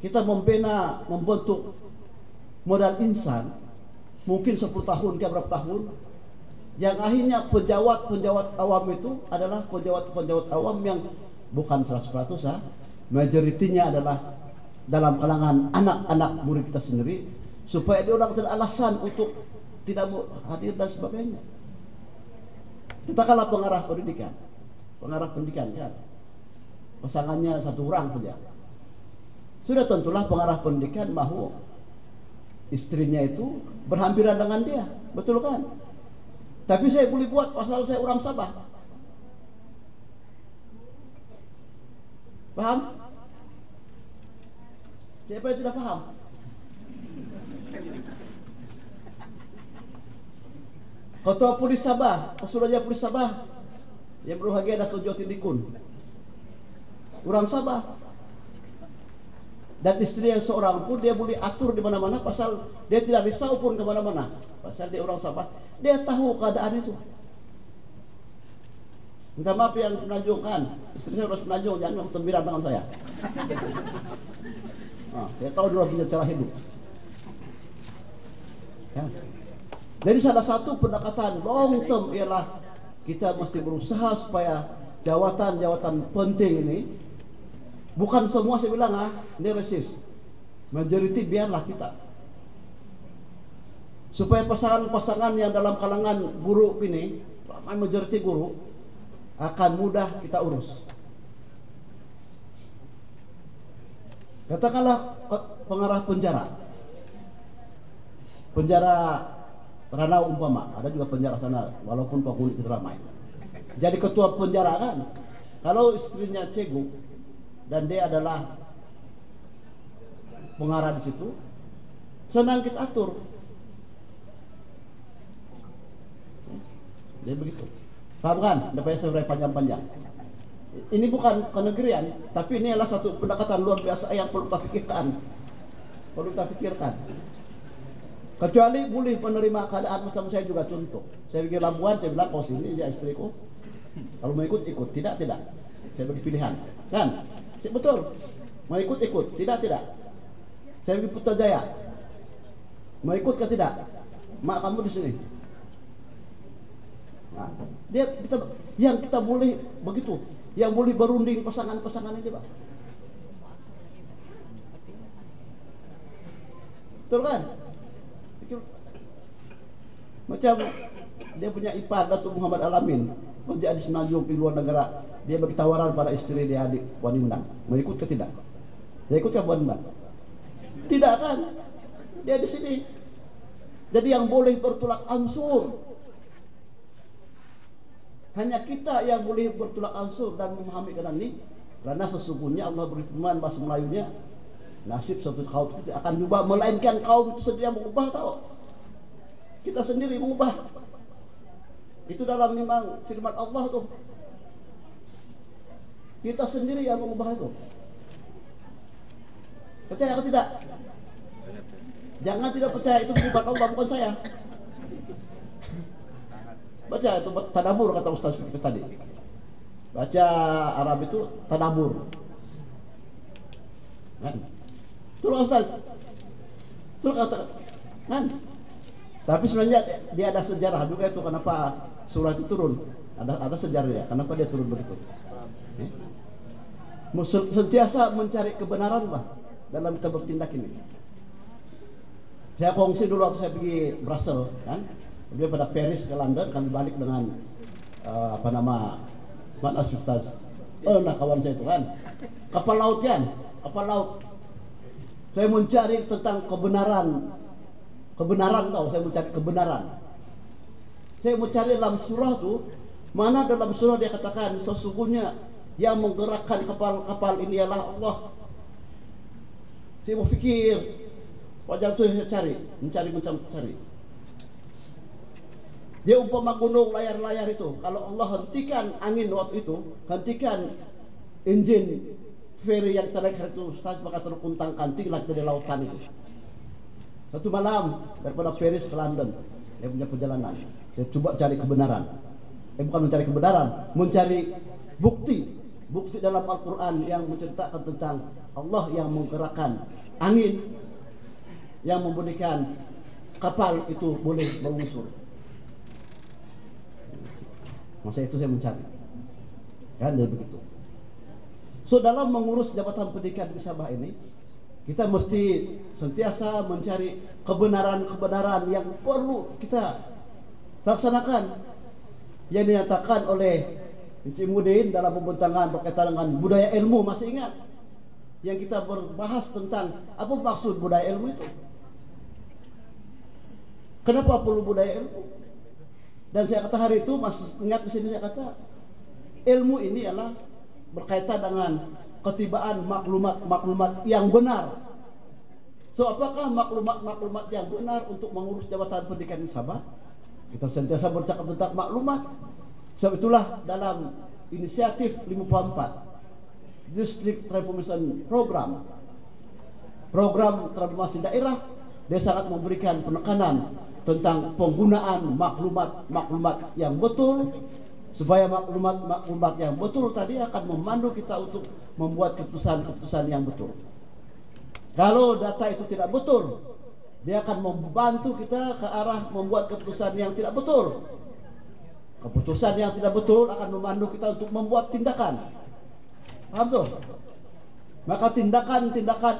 kita membentuk modal insan, mungkin 10 tahun ke berapa tahun, yang akhirnya penjawat awam itu adalah penjawat awam yang bukan 100%, majoritinya adalah dalam kalangan anak-anak murid kita sendiri, supaya dia orang tidak alasan untuk tidak hadir dan sebagainya. Katakanlah pengarah pendidikan kan, pasangannya 1 orang saja. Sudah tentulah pengarah pendidikan mahu istrinya itu berhampiran dengan dia, betul kan? Tapi saya boleh buat pasal saya orang Sabah. Paham? Siapa yang tidak paham? Ketua Polis Sabah, Pesuruhjaya Polis Sabah yang berbahagia Dato' Joti Dikun, orang Sabah. Dan istri yang seorang pun dia boleh atur di mana-mana, pasal dia tidak risau pun ke mana-mana, pasal dia orang Sabah, dia tahu keadaan itu. Minta maaf yang Semenanjung kan, istri saya orang Semenanjung, jangan tembiran dengan saya. Dia tahu dia punya cara hidup. Ya. Jadi salah satu pendekatan long term ialah kita mesti berusaha supaya jawatan-jawatan penting ini, bukan semua saya bilang ini resist, majority biarlah kita, supaya pasangan-pasangan yang dalam kalangan guru ini, majority guru, akan mudah kita urus. Katakanlah pengarah penjara Ranau umpama, ada juga penjara sana walaupun Pak Kulit itu ramai. Jadi ketua penjara kan, kalau istrinya ceguk dan dia adalah pengarah di situ, senang kita atur. Jadi begitu. Paham kan? Daripada saya panjang-panjang. Ini bukan kenegerian, tapi ini adalah satu pendekatan luar biasa yang perlu kita pikirkan. Kecuali boleh menerima keadaan macam saya juga contoh. Saya pergi Labuan, saya bilang kau sini ya istriku. Kalau mau ikut, tidak. Saya bagi pilihan, kan? Betul. Mau ikut, tidak. Saya pergi Putrajaya. Mau ikut ke tidak? Mak kamu di sini. Nah, yang kita boleh begitu, yang boleh berunding pasangan-pasangan ini, Pak. Betul kan? Macam dia punya ipar Datuk Muhammad Alamin kerja di Semenanjung di luar negara, dia bagi tawaran pada istri dia adik Puan Indang, mau ikut ke tidak? Dia ikut ke Puan Indang? Tidak kan? Dia di sini. Jadi yang boleh bertolak ansur hanya kita yang boleh bertolak ansur dan memahami keadaan ini, karena sesungguhnya Allah berfirman bahasa Melayunya, nasib suatu kaum itu akan berubah, melainkan kaum itu sendiri yang mengubah. Tahu? Kita sendiri mengubah. Itu dalam memang firman Allah tuh. Kita sendiri yang mengubah itu. Percaya atau tidak? Jangan tidak percaya, itu firman Allah, bukan saya. Baca itu tadabur kata Ustaz kita tadi. Baca Arab itu tadabur. Kan? Itu Ustaz. Itu kata kan? Tapi sebenarnya dia ada sejarah juga itu kenapa surah itu turun. Ada sejarahnya. Kenapa dia turun begitu? Sentiasa mencari kebenaran lah dalam kita bertindak ini. Saya kongsi dulu waktu saya pergi Brussels kan. Dia pada Paris ke London, kami balik dengan Mat Asyuftaz. Kawan saya itu kan. Kapal laut kan? Kapal laut. Saya mencari tentang kebenaran tahu, saya mencari kebenaran. Saya mencari dalam surah itu, mana dalam surah dia katakan sesungguhnya yang menggerakkan kapal-kapal ini adalah Allah. Saya mau pikir, wajah itu saya mencari. Dia umpama gunung layar-layar itu. Kalau Allah hentikan angin waktu itu, hentikan engine ferry yang terakhir itu, Ustaz maka terkuntang kanting lagi dari lautan itu. Satu malam daripada Paris ke London, dia punya perjalanan. Saya coba cari kebenaran. Bukan mencari kebenaran, mencari bukti dalam Al-Quran yang menceritakan tentang Allah yang menggerakkan angin yang memberikan kapal itu boleh meluncur. Masa itu saya mencari, kan dia begitu. So dalam mengurus jabatan pendidikan di Sabah ini, kita mesti sentiasa mencari kebenaran yang perlu kita laksanakan, yang dinyatakan oleh Encik Mudin dalam pembentangan berkaitan dengan budaya ilmu. Masih ingat yang kita berbahas tentang apa maksud budaya ilmu itu? Kenapa perlu budaya ilmu? Dan saya kata hari itu, masih ingat di sini saya kata ilmu ini adalah berkaitan dengan ketibaan maklumat yang benar. So apakah maklumat yang benar untuk mengurus jabatan pendidikan di Sabah? Kita sentiasa bercakap tentang maklumat. Sebab itulah dalam inisiatif 54 District Transformation Program transformasi daerah, dia sangat memberikan penekanan tentang penggunaan maklumat yang betul, supaya maklumat yang betul tadi akan memandu kita untuk membuat keputusan yang betul. Kalau data itu tidak betul, dia akan membantu kita ke arah membuat keputusan yang tidak betul. Keputusan yang tidak betul akan memandu kita untuk membuat tindakan. Paham tuh? Maka tindakan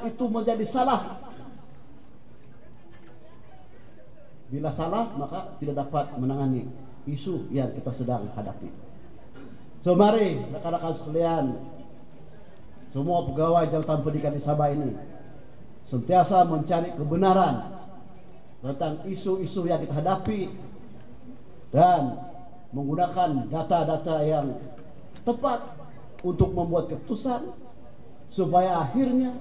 itu menjadi salah. Bila salah, maka tidak dapat menangani isu yang kita sedang hadapi. So mari rekan-rekan sekalian, semua pegawai jabatan pendidikan di Sabah ini sentiasa mencari kebenaran tentang isu-isu yang kita hadapi dan menggunakan data-data yang tepat untuk membuat keputusan, supaya akhirnya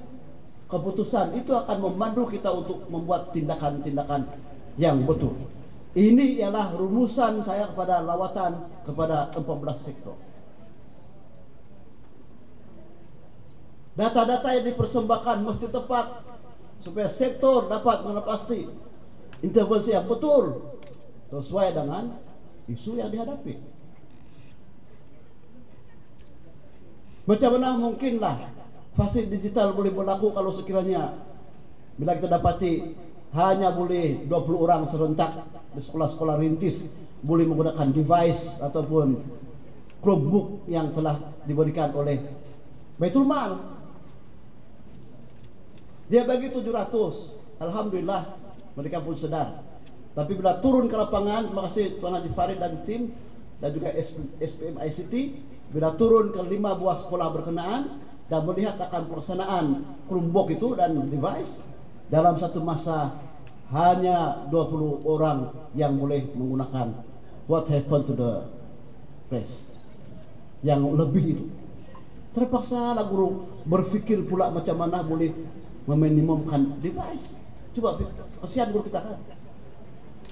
keputusan itu akan memandu kita untuk membuat tindakan-tindakan yang betul. Ini ialah rumusan saya kepada lawatan kepada 14 sektor. Data-data yang dipersembahkan mesti tepat supaya sektor dapat menepati intervensi yang betul sesuai dengan isu yang dihadapi. Macam mana mungkinlah fasilitas digital boleh berlaku kalau sekiranya bila kita dapati hanya boleh 20 orang serentak di sekolah-sekolah rintis boleh menggunakan device ataupun Chromebook yang telah diberikan oleh Baitul Mal. Dia bagi 700, alhamdulillah mereka pun sedar. Tapi bila turun ke lapangan, terima kasih Tuan Haji Farid dan tim dan juga SPM ICT, bila turun ke 5 buah sekolah berkenaan dan melihat akan pelaksanaan Chromebook itu dan device, dalam satu masa hanya 20 orang yang boleh menggunakan what happened to the place. Yang lebih itu terpaksa lah guru berpikir pula macam mana boleh meminimumkan device. Coba kasihan guru kita kan.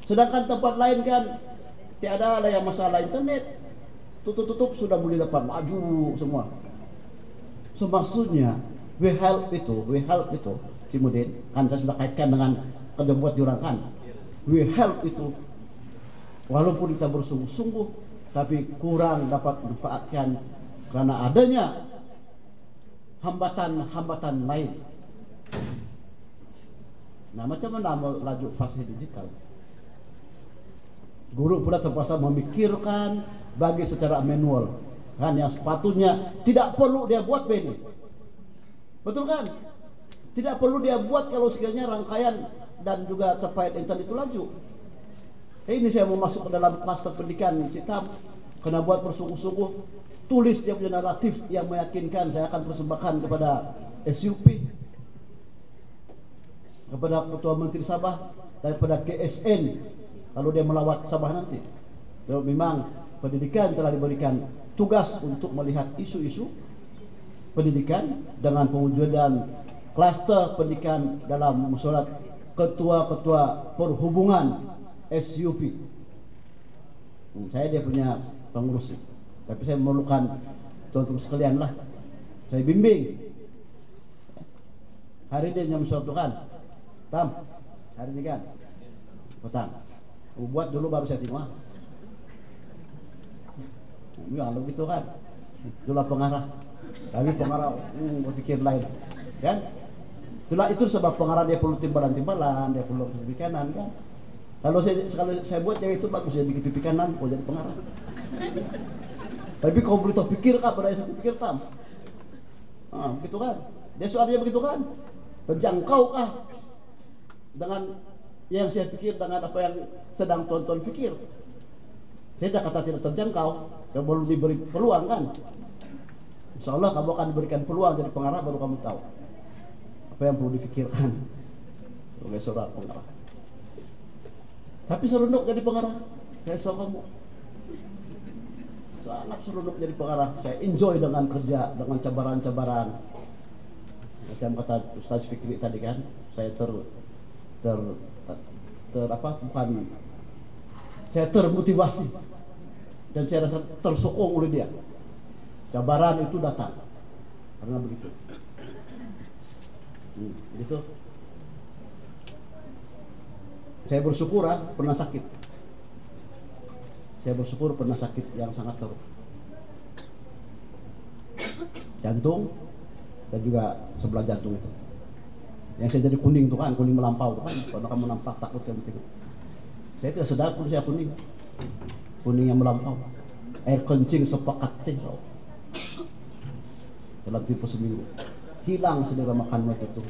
Sedangkan tempat lain kan tiada ada yang masalah internet, tutup sudah boleh dapat maju semua. So maksudnya we help itu Cimudin, kan saya sudah kaitkan dengan kerja buat diorang kan. We help itu walaupun kita bersungguh-sungguh tapi kurang dapat manfaatkan karena adanya hambatan lain. Nah, macam mana melaju fase digital? Guru pula terpaksa memikirkan bagi secara manual, kan yang sepatutnya tidak perlu dia buat begini. Betul kan? Tidak perlu dia buat kalau sekiranya rangkaian dan juga capaian internet itu laju. Ini saya mau masuk ke dalam klaster pendidikan Citam, kena buat bersungguh-sungguh, tulis dia punya naratif yang meyakinkan. Saya akan persembahkan kepada SUP, kepada Ketua Menteri Sabah, daripada KSN kalau dia melawat Sabah nanti. Jadi memang pendidikan telah diberikan tugas untuk melihat isu-isu pendidikan dengan pewujudan klaster pendidikan dalam musyawarah ketua-ketua perhubungan SUP. Saya dia punya pengurus, tapi saya memerlukan teman-teman sekalian lah. Saya bimbing. Hari ini jam suatu kan, Tam, hari ini kan, petang. Buat dulu baru saya terima. Ya begitu kan, itulah pengarah. Tapi pengarah berpikir lain, kan? Itulah itu sebab pengarah dia perlu timbalan-timbalan, dia perlu pipi kanan kan. Kalau saya buat yang itu bagus jadi pipi kanan, kau jadi pengarah. Tapi kau beritahu pikir kah pada satu pikir Tam? Begitu kan? Dia soalnya begitu kan? Terjangkau kah dengan yang saya pikir dengan apa yang sedang tuan-tuan pikir? Saya tidak kata tidak terjangkau, saya belum diberi peluang kan? Insya Allah kamu akan diberikan peluang jadi pengarah, baru kamu tahu apa yang perlu dipikirkan oleh seorang pengarah. Tapi seronok jadi pengarah, saya tahu kamu sangat seronok jadi pengarah. Saya enjoy dengan kerja, dengan cabaran-cabaran. Macam kata Ustaz Fikri tadi kan, saya saya termotivasi dan saya rasa tersokong oleh dia. Cabaran itu datang karena begitu. Gitu. Saya bersyukur pernah sakit. Saya bersyukur pernah sakit yang sangat teruk. Jantung dan juga sebelah jantung itu. Yang saya jadi kuning tuh kan, kuning melampau tuh kan. Kalau kamu nampak takut yang begitu. Saya tidak sadar pun saya kuning. Kuning yang melampau. Air kencing sepakat teh. Dalam tempo seminggu. Hilang selera makan waktu itu.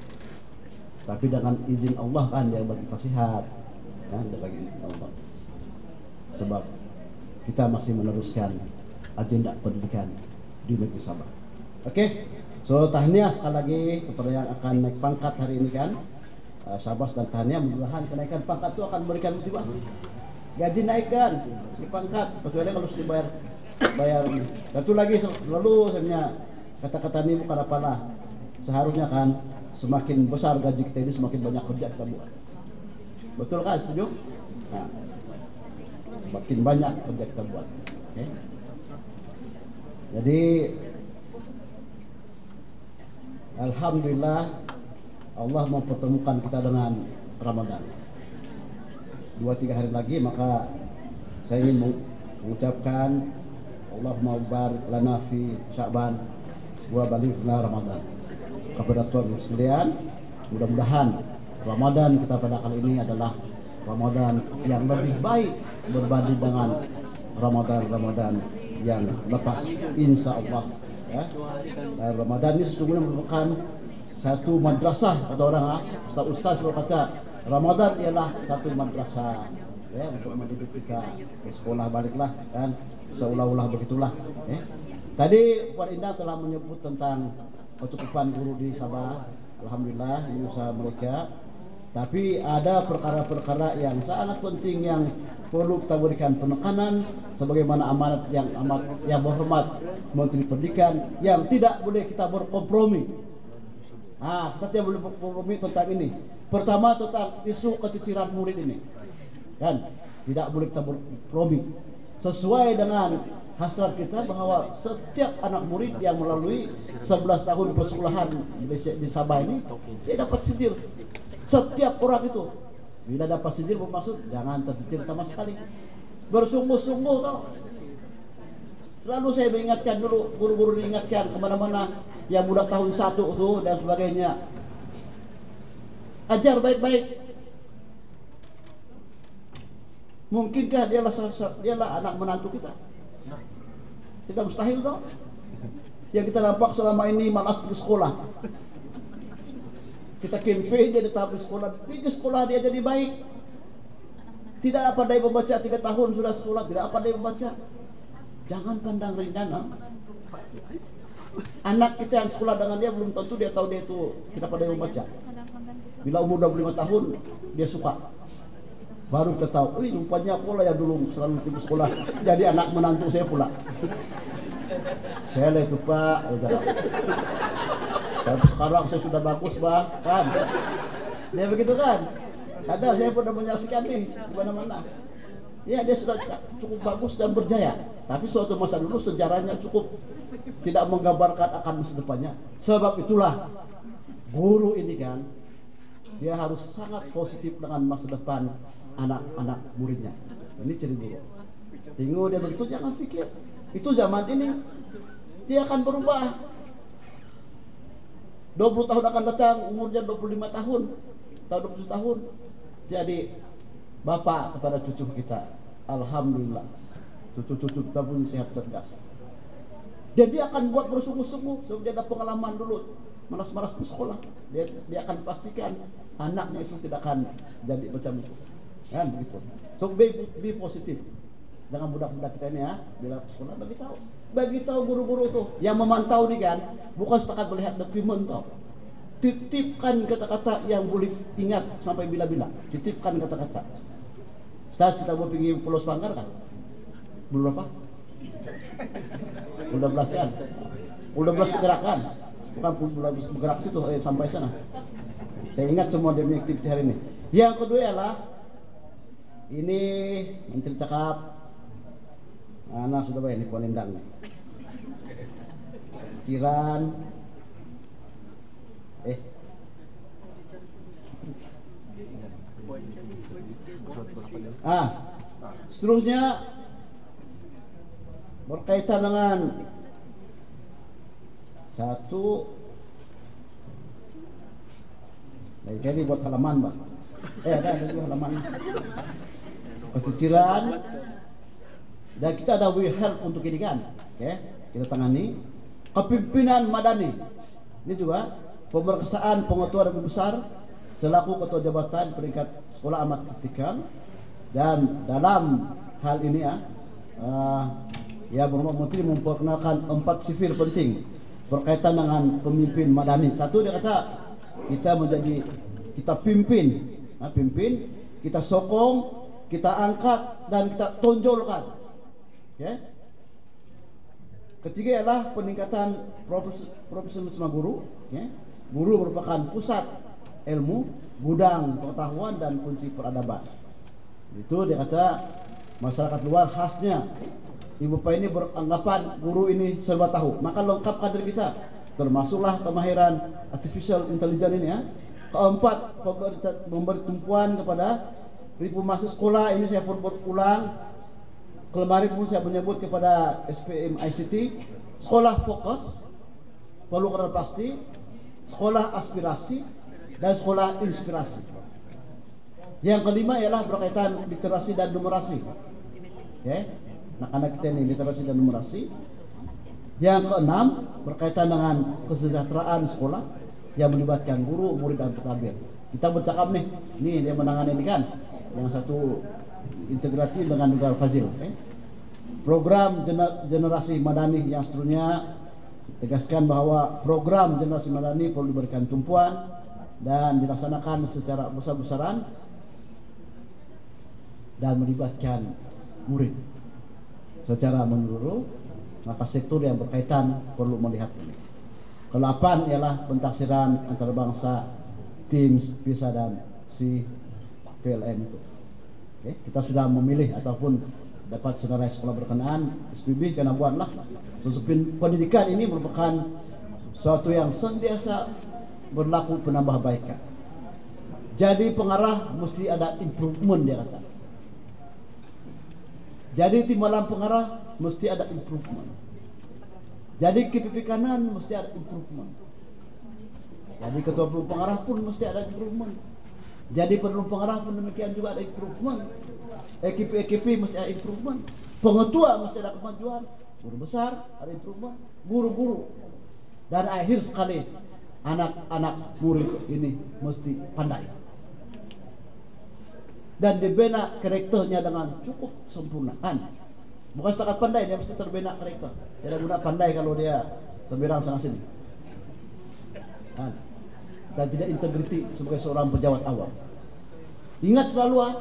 Tapi dengan izin Allah kan dia bagi kita sehat. Ya, dia bagi izin Allah. Sebab kita masih meneruskan agenda pendidikan di negeri Sabah. Oke, so tahniah sekali lagi kepada yang akan naik pangkat hari ini kan. Syabas dan tahniah, mudah-mudahan kenaikan pangkat itu akan memberikan motivasi. Gaji naikkan, di pangkat, kecuali kalau harus dibayar. Satu lagi selalu sebenarnya kata-kata ini bukan apalah. Seharusnya kan semakin besar gaji kita ini semakin banyak kerja kita buat. Betul kan? Setuju? Nah, semakin banyak kerja kita buat. Okay? Jadi alhamdulillah Allah mempertemukan kita dengan Ramadan. 2-3 hari lagi maka saya ingin mengucapkan Allahumma barik lana fi Sya'ban wa balighna Ramadan. Kepada tuan sekalian, mudah-mudahan Ramadan kita pada kali ini adalah Ramadan yang lebih baik berbanding dengan Ramadan yang lepas, insya Allah. Ya. Ramadan ini sesungguhnya merupakan satu madrasah, kata orang, ustaz berkata Ramadan ialah satu madrasah ya, untuk mendidik kita. Ke sekolah baliklah kan, seolah-olah begitulah. Ya. Tadi Puan Indah telah menyebut tentang kecukupan guru di Sabah. Alhamdulillah ini usaha mereka. Tapi ada perkara-perkara yang sangat penting yang perlu kita berikan penekanan sebagaimana amanat yang berhormat Menteri Pendidikan yang tidak boleh kita berkompromi. Kita tidak boleh berkompromi tentang ini. Pertama tentang isu keciciran murid ini. Kan? Tidak boleh kita berkompromi. Sesuai dengan hasrat kita bahwa setiap anak murid yang melalui 11 tahun persekolahan di Sabah ini dia dapat sijil. Setiap orang itu bila dapat sijil bermaksud jangan tercicil sama sekali. Bersungguh-sungguh tau. Selalu saya mengingatkan dulu, guru-guru diingatkan kemana-mana yang muda tahun 1 tuh dan sebagainya. Ajar baik-baik. Mungkinkah dialah anak menantu kita? Kita mustahil tau. Yang kita nampak selama ini malas pergi sekolah. Kita campaign dia tetap di sekolah. Pergi sekolah dia jadi baik. Tidak pandai membaca 3 tahun sudah sekolah, tidak pandai membaca. Jangan pandang rendah. Anak kita yang sekolah dengan dia belum tentu dia tahu dia itu tidak pandai membaca. Bila umur 25 tahun dia suka. Baru kita tahu, rupanya pula yang dulu selalu pergi sekolah jadi anak menantu saya pula. Saya lah itu Pak. Tapi sekarang saya sudah bagus bah, kan? Dia begitu kan? Ada saya pernah menyaksikan nih di mana-mana. Ya dia sudah cukup bagus dan berjaya. Tapi suatu masa dulu sejarahnya cukup tidak menggambarkan akan masa depannya. Sebab itulah guru ini kan, dia harus sangat positif dengan masa depan anak-anak muridnya. Ini ciri guru. Tengok dia begitu, jangan pikir itu zaman ini dia akan berubah. 20 tahun akan datang, umurnya 25 tahun, tahun 20 tahun. Jadi bapak kepada cucu kita, alhamdulillah, cucu-cucu kita pun sehat cerdas. Dan dia akan buat bersungguh-sungguh, sebab dia ada pengalaman dulu, malas-malas di sekolah. Dia akan pastikan anaknya itu tidak akan jadi macam itu, kan begitu. So be positif. Dengan budak-budak kita ini ya, bila sekolah bagi tahu guru-guru tuh yang memantau nih kan, bukan setakat melihat dokumen tau. Titipkan kata-kata yang boleh ingat sampai bila-bila. Titipkan kata-kata. Ustaz, kita mau pergi Pulau Semanggar kan? Bulan berapa? Bulan 12 kan? Bulan 12 bergerak kan? Bukan bulan 12 bergerak situ sampai sana. Saya ingat semua demi aktiviti hari ini. Yang kedua ialah ini menteri cakap. Anak sudah banyak nih Ponendang nih. Ciran. Seterusnya berkaitan dengan satu. Nah, ini buat halaman, Bang. Ada juga halaman. Cicilan. Dan kita ada We Help untuk ini kan, kita tangani. Kepimpinan Madani, ini juga pemeriksaan pengetua dan besar selaku ketua jabatan peringkat sekolah amat kritikal. Dan dalam hal ini ya Bapak Menteri memperkenalkan 4 sifir penting berkaitan dengan pemimpin Madani. Satu, dia kata kita pimpin, kita sokong, kita angkat dan kita tonjolkan. Ketiga adalah peningkatan profesionalisme guru. Guru merupakan pusat ilmu, gudang pengetahuan dan kunci peradaban. Itu dia kata masyarakat luar khasnya ibu bapak ini beranggapan guru ini serba tahu, maka lengkap kader kita, termasuklah kemahiran artificial intelligence ini ya. Keempat, memberi tumpuan kepada ribu mahasiswa sekolah. Ini saya pun berulang. Kemarin pun saya menyebut kepada SPM ICT, sekolah fokus, perlu kenal pasti, sekolah aspirasi, dan sekolah inspirasi. Yang kelima ialah berkaitan literasi dan numerasi. Anak-anak kita ini literasi dan numerasi. Yang keenam berkaitan dengan kesejahteraan sekolah yang melibatkan guru, murid, dan pentabir. Kita bercakap nih, ini dia menangani ini kan, yang satu integratif dengan juga Fazil. Program generasi Madani yang seterusnya tegaskan bahwa program generasi Madani perlu diberikan tumpuan dan dilaksanakan secara besar-besaran dan melibatkan murid secara menyeluruh. Maka sektor yang berkaitan perlu melihat ini. Ke-8 ialah pentaksiran antarabangsa TIMSS, PISA dan CPLN itu. Kita sudah memilih ataupun dapat senarai sekolah berkenaan SPB karena buatlah pendidikan ini merupakan suatu yang senantiasa berlaku penambahbaikan. Jadi pengarah mesti ada improvement, dia kata. Jadi timbalan pengarah mesti ada improvement. Jadi KPP kanan mesti ada improvement. Jadi ketua pengarah pun mesti ada improvement. Jadi penuh pengarah pun demikian juga ada improvement. EKP mesti ada improvement. Pengetua mesti ada kemajuan. Guru besar ada improvement. Guru-guru. Dan akhir sekali anak-anak murid ini mesti pandai. Dan dibina karakternya dengan cukup sempurna kan. Bukan setakat pandai, dia mesti terbina karakter. Tidak guna pandai kalau dia terberang sana sini kan. Dan tidak integriti sebagai seorang pejabat awam. Ingat selalu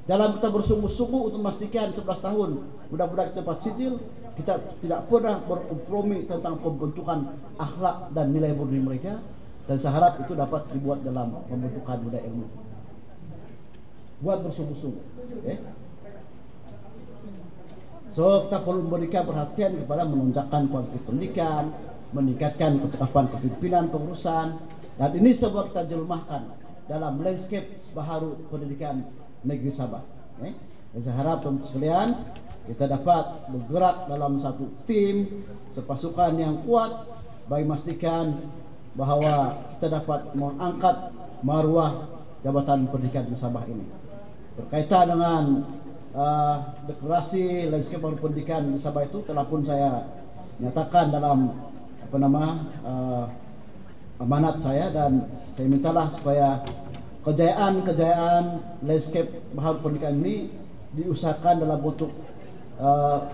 dalam kita bersungguh-sungguh untuk memastikan 11 tahun budak-budak kita dapat sijil, kita tidak pernah berkompromi tentang pembentukan akhlak dan nilai murni mereka, dan saya harap itu dapat dibuat dalam pembentukan budaya ilmu. Buat bersungguh-sungguh. Okay? So kita perlu memberikan perhatian kepada menunjukkan kualitas pendidikan, meningkatkan kecakapan kepemimpinan pengurusan, dan ini semua kita jelmahkan dalam landscape baharu pendidikan negeri Sabah. Okay? Dan saya harap teman-teman sekalian kita dapat bergerak dalam satu tim, sepasukan yang kuat bagi memastikan bahawa kita dapat mengangkat maruah Jabatan Pendidikan di Sabah ini. Berkaitan dengan deklarasi landscape baru pendidikan di Sabah itu telah pun saya nyatakan dalam amanat saya, dan saya mintalah supaya kejayaan landscape baharu pendidikan ini diusahakan dalam bentuk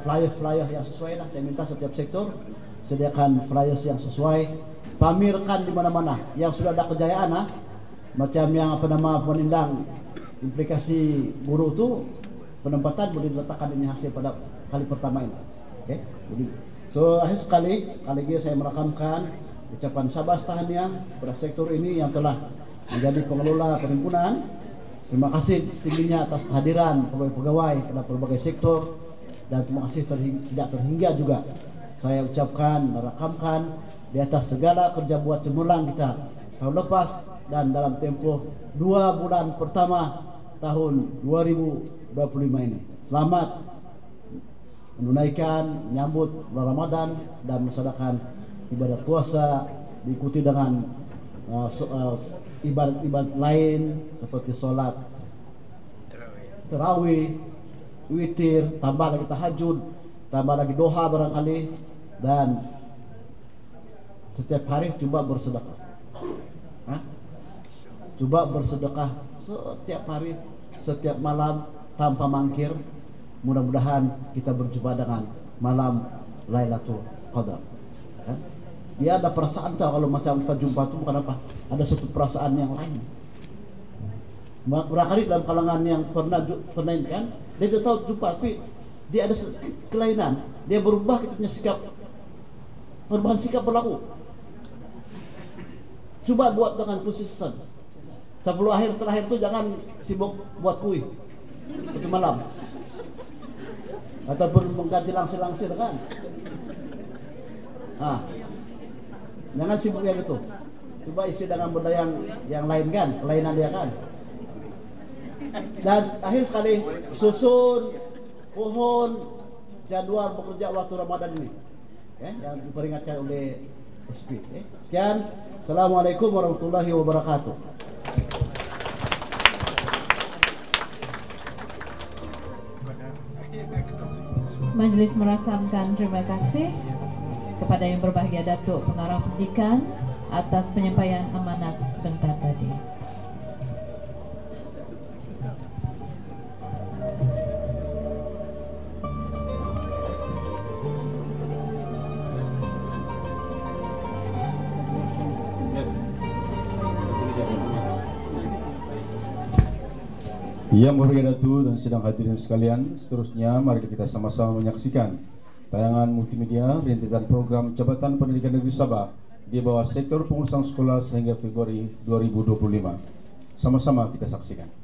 flyer yang sesuai lah. Saya minta setiap sektor sediakan flyers yang sesuai, pamerkan di mana-mana yang sudah ada kejayaan macam yang penindang implikasi guru itu, penempatan boleh diletakkan ini hasil pada kali pertama ini. Okay? So akhir sekali lagi saya merakamkan ucapan Sabah tahniah pada sektor ini yang telah menjadi pengelola perhimpunan. Terima kasih setingginya atas kehadiran pegawai-pegawai pada berbagai sektor, dan terima kasih tidak terhingga juga saya ucapkan dan rakamkan di atas segala kerja buat cemerlang kita tahun lepas dan dalam tempoh 2 bulan pertama tahun 2025 ini. Selamat menunaikan menyambut bulan Ramadan dan melaksanakan ibadat puasa, diikuti dengan ibadat-ibadat lain seperti sholat tarawih, witir, tambah lagi tahajud, tambah lagi doa barangkali, dan setiap hari coba bersedekah. Coba bersedekah setiap hari, setiap malam tanpa mangkir. Mudah-mudahan kita berjumpa dengan malam Lailatul Qadar. Dia ada perasaan tahu kalau macam kita jumpa itu bukan apa, ada satu perasaan yang lain. Barangkali dalam kalangan yang pernah kan, dia sudah tahu jumpa, tapi dia ada kelainan, dia berubah kita punya sikap, perubahan sikap berlaku. Coba buat dengan konsisten. Sebelum terakhir itu jangan sibuk buat kuih itu malam, ataupun mengganti langsir kan. Jangan sibuk yang itu. Coba isi dengan benda yang lain kan, kelainan dia kan. Dan akhir sekali susun pohon jadwal bekerja waktu Ramadan ini, yang diperingatkan oleh SP. Sekian, Assalamualaikum warahmatullahi wabarakatuh. Majelis merakamkan terima kasih kepada yang berbahagia Datuk Pengarah Pendidikan atas penyampaian amanat sebentar tadi. Yang berbahagia Datuk dan sidang hadirin sekalian, seterusnya mari kita sama-sama menyaksikan tayangan multimedia rentetan program Jabatan Pendidikan Negeri Sabah di bawah sektor pengurusan sekolah sehingga Februari 2025. Sama-sama kita saksikan.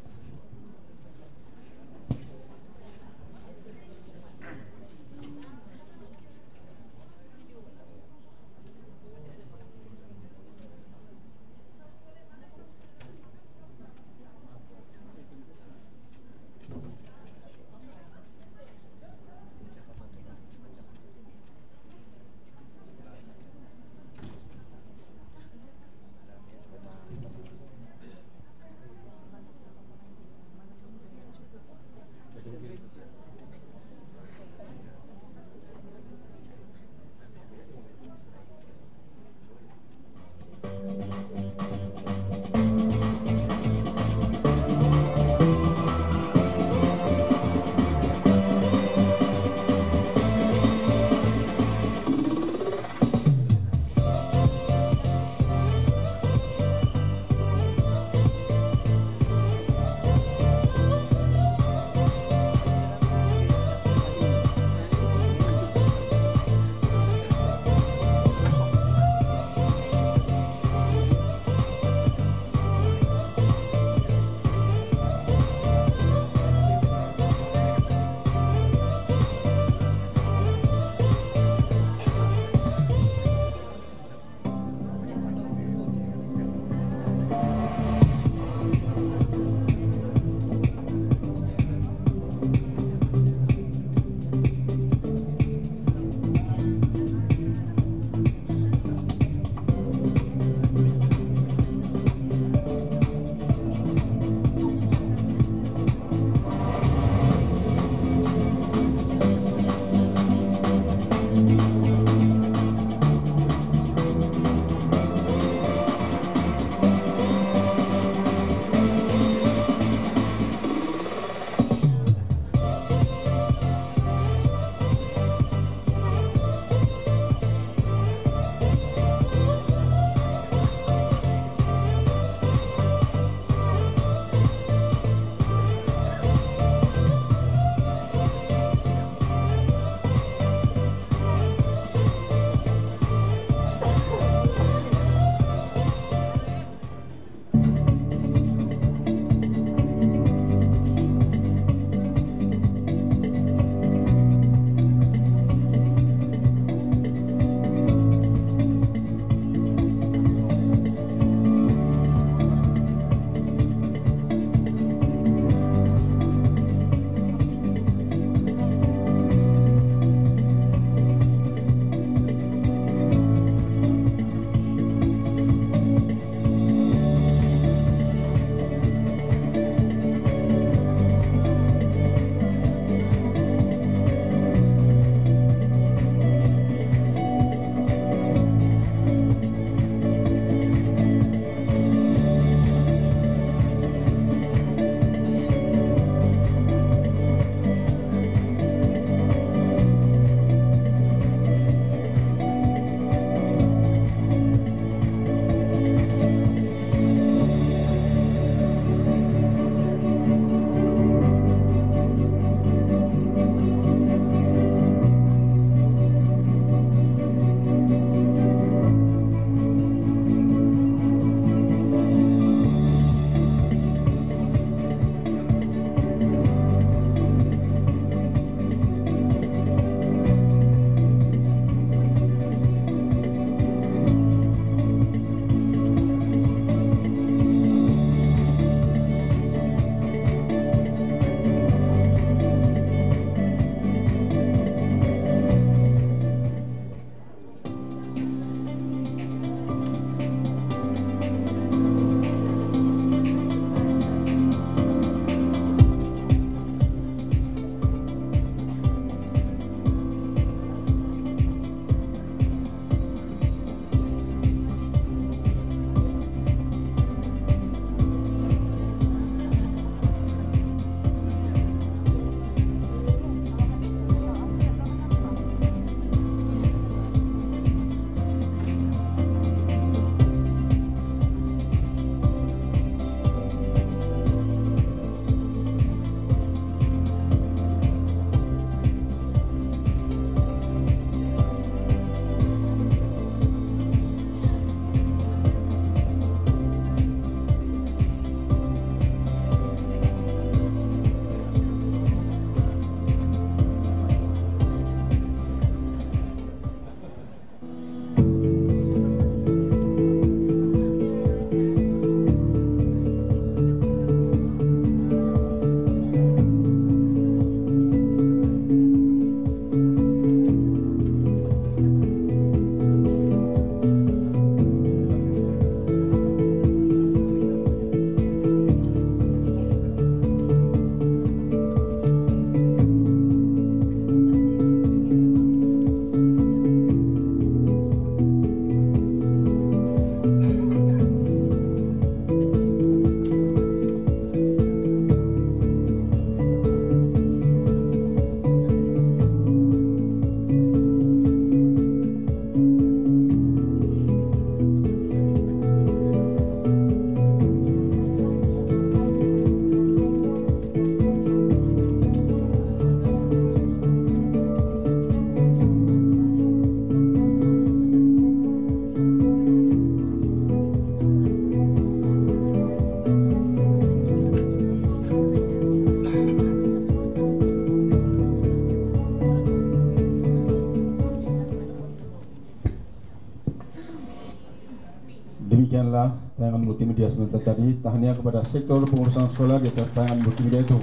tayangan multimedia sebentar tadi. Tahniah kepada sektor pengurusan sekolah di atas tayangan multimedia itu.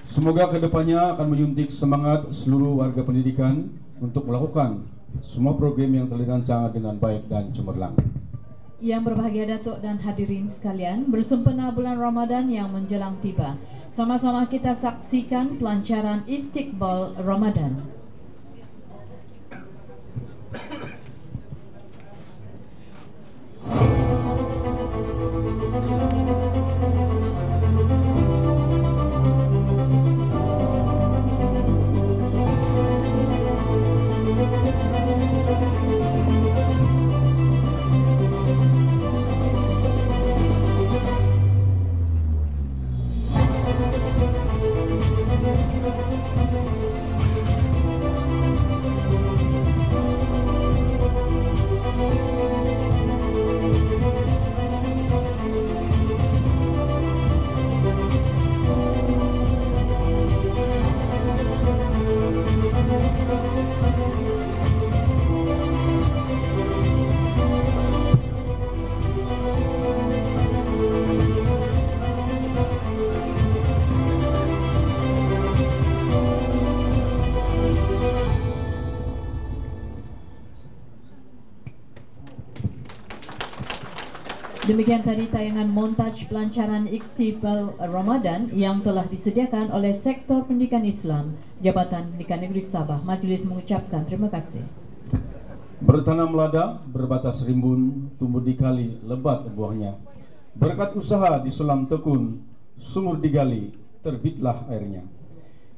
Semoga kedepannya akan menyuntik semangat seluruh warga pendidikan untuk melakukan semua program yang telah dirancang dengan baik dan cemerlang. Yang berbahagia Datuk dan hadirin sekalian, bersempena bulan Ramadan yang menjelang tiba, sama-sama kita saksikan pelancaran Istiqbal Ramadan. Demikian tadi tayangan montaj pelancaran Istiqbal Ramadan yang telah disediakan oleh Sektor Pendidikan Islam Jabatan Pendidikan Negeri Sabah. Majelis mengucapkan terima kasih. Bertanam lada, berbatas rimbun, tumbuh di kali, lebat buahnya. Berkat usaha di sulam tekun, sumur digali, terbitlah airnya.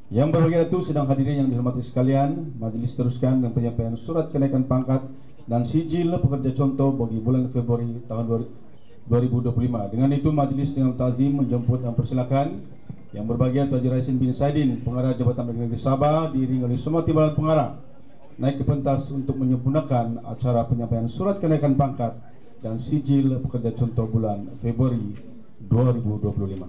Yang berbahagia itu sedang hadirin yang dihormati sekalian, majelis teruskan dengan penyampaian surat kenaikan pangkat dan sijil pekerja contoh bagi bulan Februari tahun 2025. Dengan itu majelis dengan tazim menjemput dan persilakan yang berbahagia Tuan Haji Raisin bin Saidin, Pengarah Jabatan Pendidikan Negeri Sabah, diiringi oleh semua timbalan pengarah naik ke pentas untuk menyempurnakan acara penyampaian surat kenaikan pangkat dan sijil pekerja contoh bulan Februari 2025.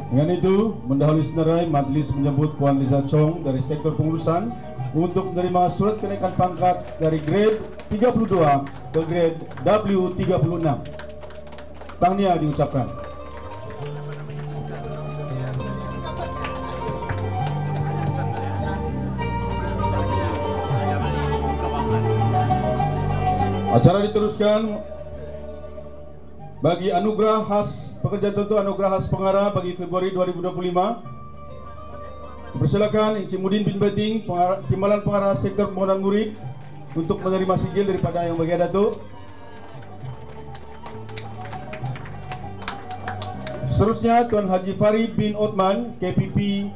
Dengan itu, mendahului senarai, majelis menjemput Puan Liza Chong dari sektor pengurusan untuk menerima surat kenaikan pangkat dari grade 32 ke grade W36. Tahniah diucapkan. Acara diteruskan bagi anugerah khas pekerja contoh, anugerah khas pengarah bagi Februari 2025. Persilakan Encik Mudin bin Beting, Timbalan Pengarah Sektor Pembangunan Murid, untuk menerima sijil daripada Yang Bahagia Datuk. Seterusnya Tuan Haji Farid bin Othman, KPP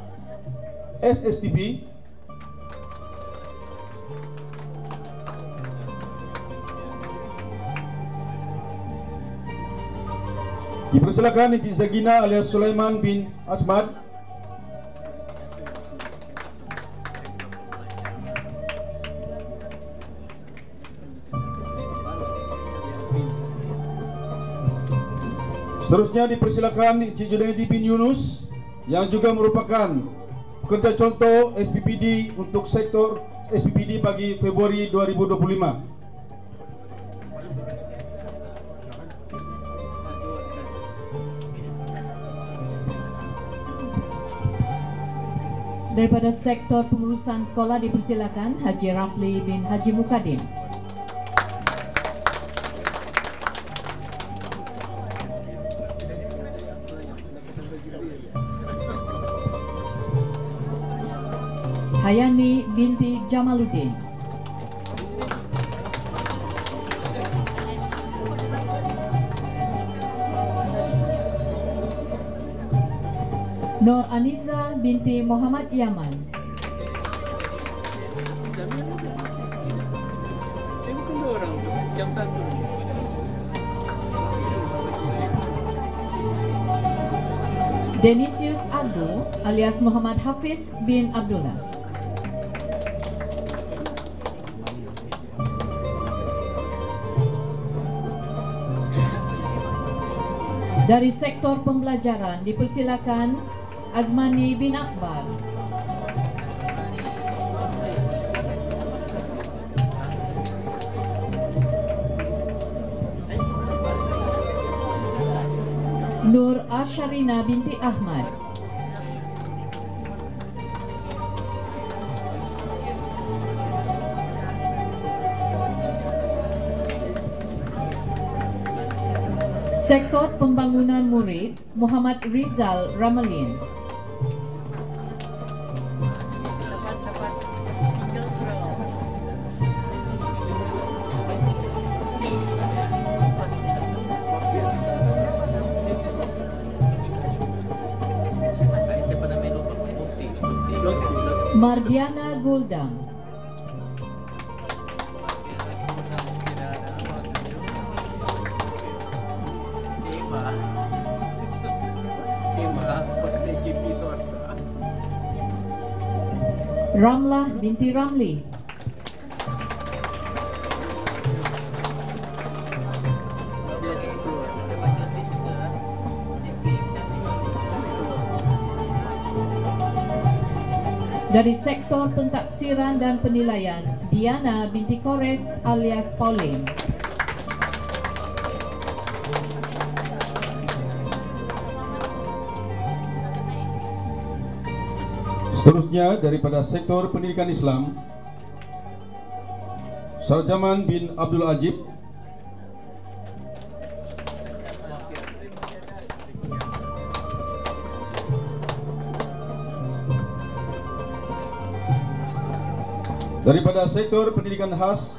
SSTP. Dipersilakan Encik Sagina alias Sulaiman bin Asmad. Seterusnya dipersilakan Encik Junaidi bin Yunus yang juga merupakan pekerja contoh SPPD untuk sektor SPPD bagi Februari 2025. Daripada sektor pengurusan sekolah dipersilakan Haji Rafli bin Haji Mukadim. Hayani binti Jamaluddin. Nur Aniza binti Muhammad Yaman. Jam 1. Denisius Abdul alias Muhammad Hafiz bin Abdullah. Dari sektor pembelajaran dipersilakan Azmani bin Akbar. Nur Asharina binti Ahmad. Sektor Pembangunan Murid Muhammad Rizal Ramalin. Mardiana Guldang. Ramlah binti Ramli. Dari sektor pentaksiran dan penilaian, Diana binti Kores alias Pauline. Seterusnya daripada sektor pendidikan Islam, Sarjaman bin Abdul Ajib. Daripada sektor pendidikan khas,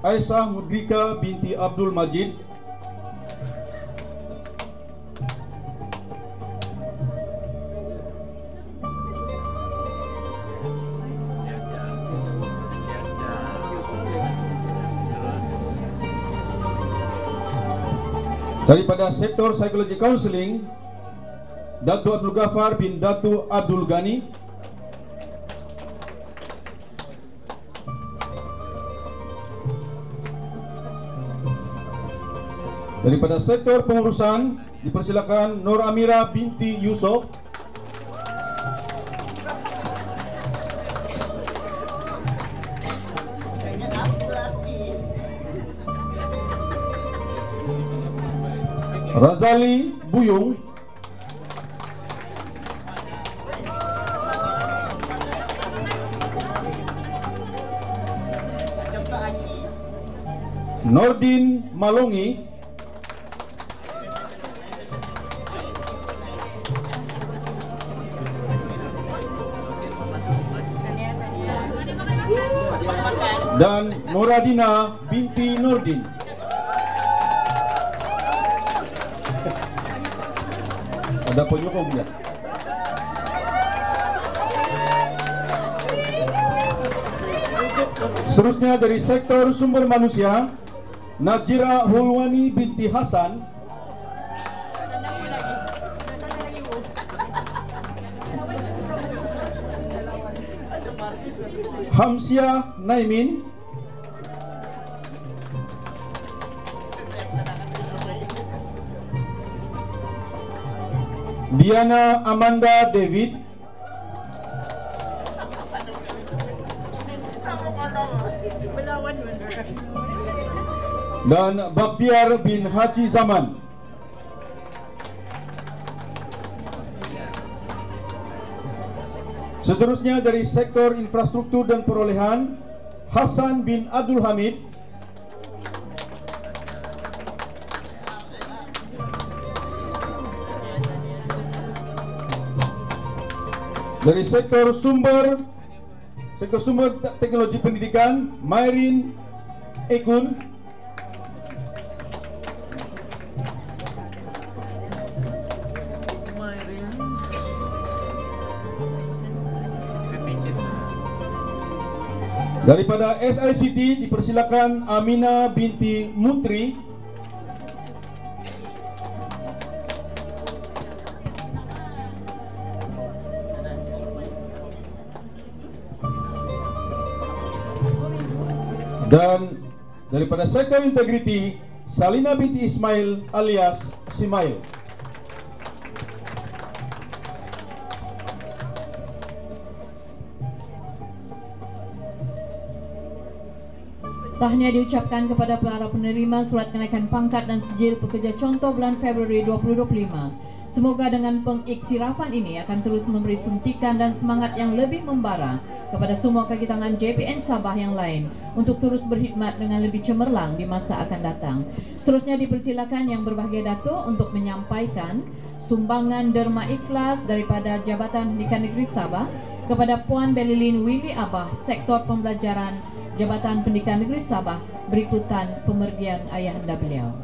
Aisyah Mudrika binti Abdul Majid. Daripada sektor psikologi counseling, Datuk Abdul Ghaffar bin Datuk Abdul Ghani. Daripada sektor pengurusan dipersilakan Nur Amira binti Yusof. Razali Buyung. Nordin Malongi. Dan Muradina binti Nurdin. Ada penyokong dia. Seterusnya dari sektor sumber manusia, Najira Hulwani binti Hasan. Hamsia Naimin. Diana Amanda David. Dan Baktiar bin Haji Zaman. Seterusnya dari sektor infrastruktur dan perolehan, Hasan bin Abdul Hamid. Dari sektor sumber teknologi pendidikan, Myrin Ekun. Daripada SICT dipersilakan Amina binti Mutri. Dan daripada Sektor Integriti Salina binti Ismail alias Simail. Tahniah diucapkan kepada para penerima surat kenaikan pangkat dan sijil pekerja contoh bulan Februari 2025. Semoga dengan pengiktirafan ini akan terus memberi suntikan dan semangat yang lebih membara kepada semua kaki tangan JPN Sabah yang lain untuk terus berkhidmat dengan lebih cemerlang di masa akan datang. Seterusnya dipersilakan Yang Berbahagia Dato' untuk menyampaikan sumbangan derma ikhlas daripada Jabatan Pendidikan Negeri Sabah kepada Puan Belilin Willy Abah, Sektor Pembelajaran Jabatan Pendidikan Negeri Sabah, berikutan pemergian ayahanda beliau.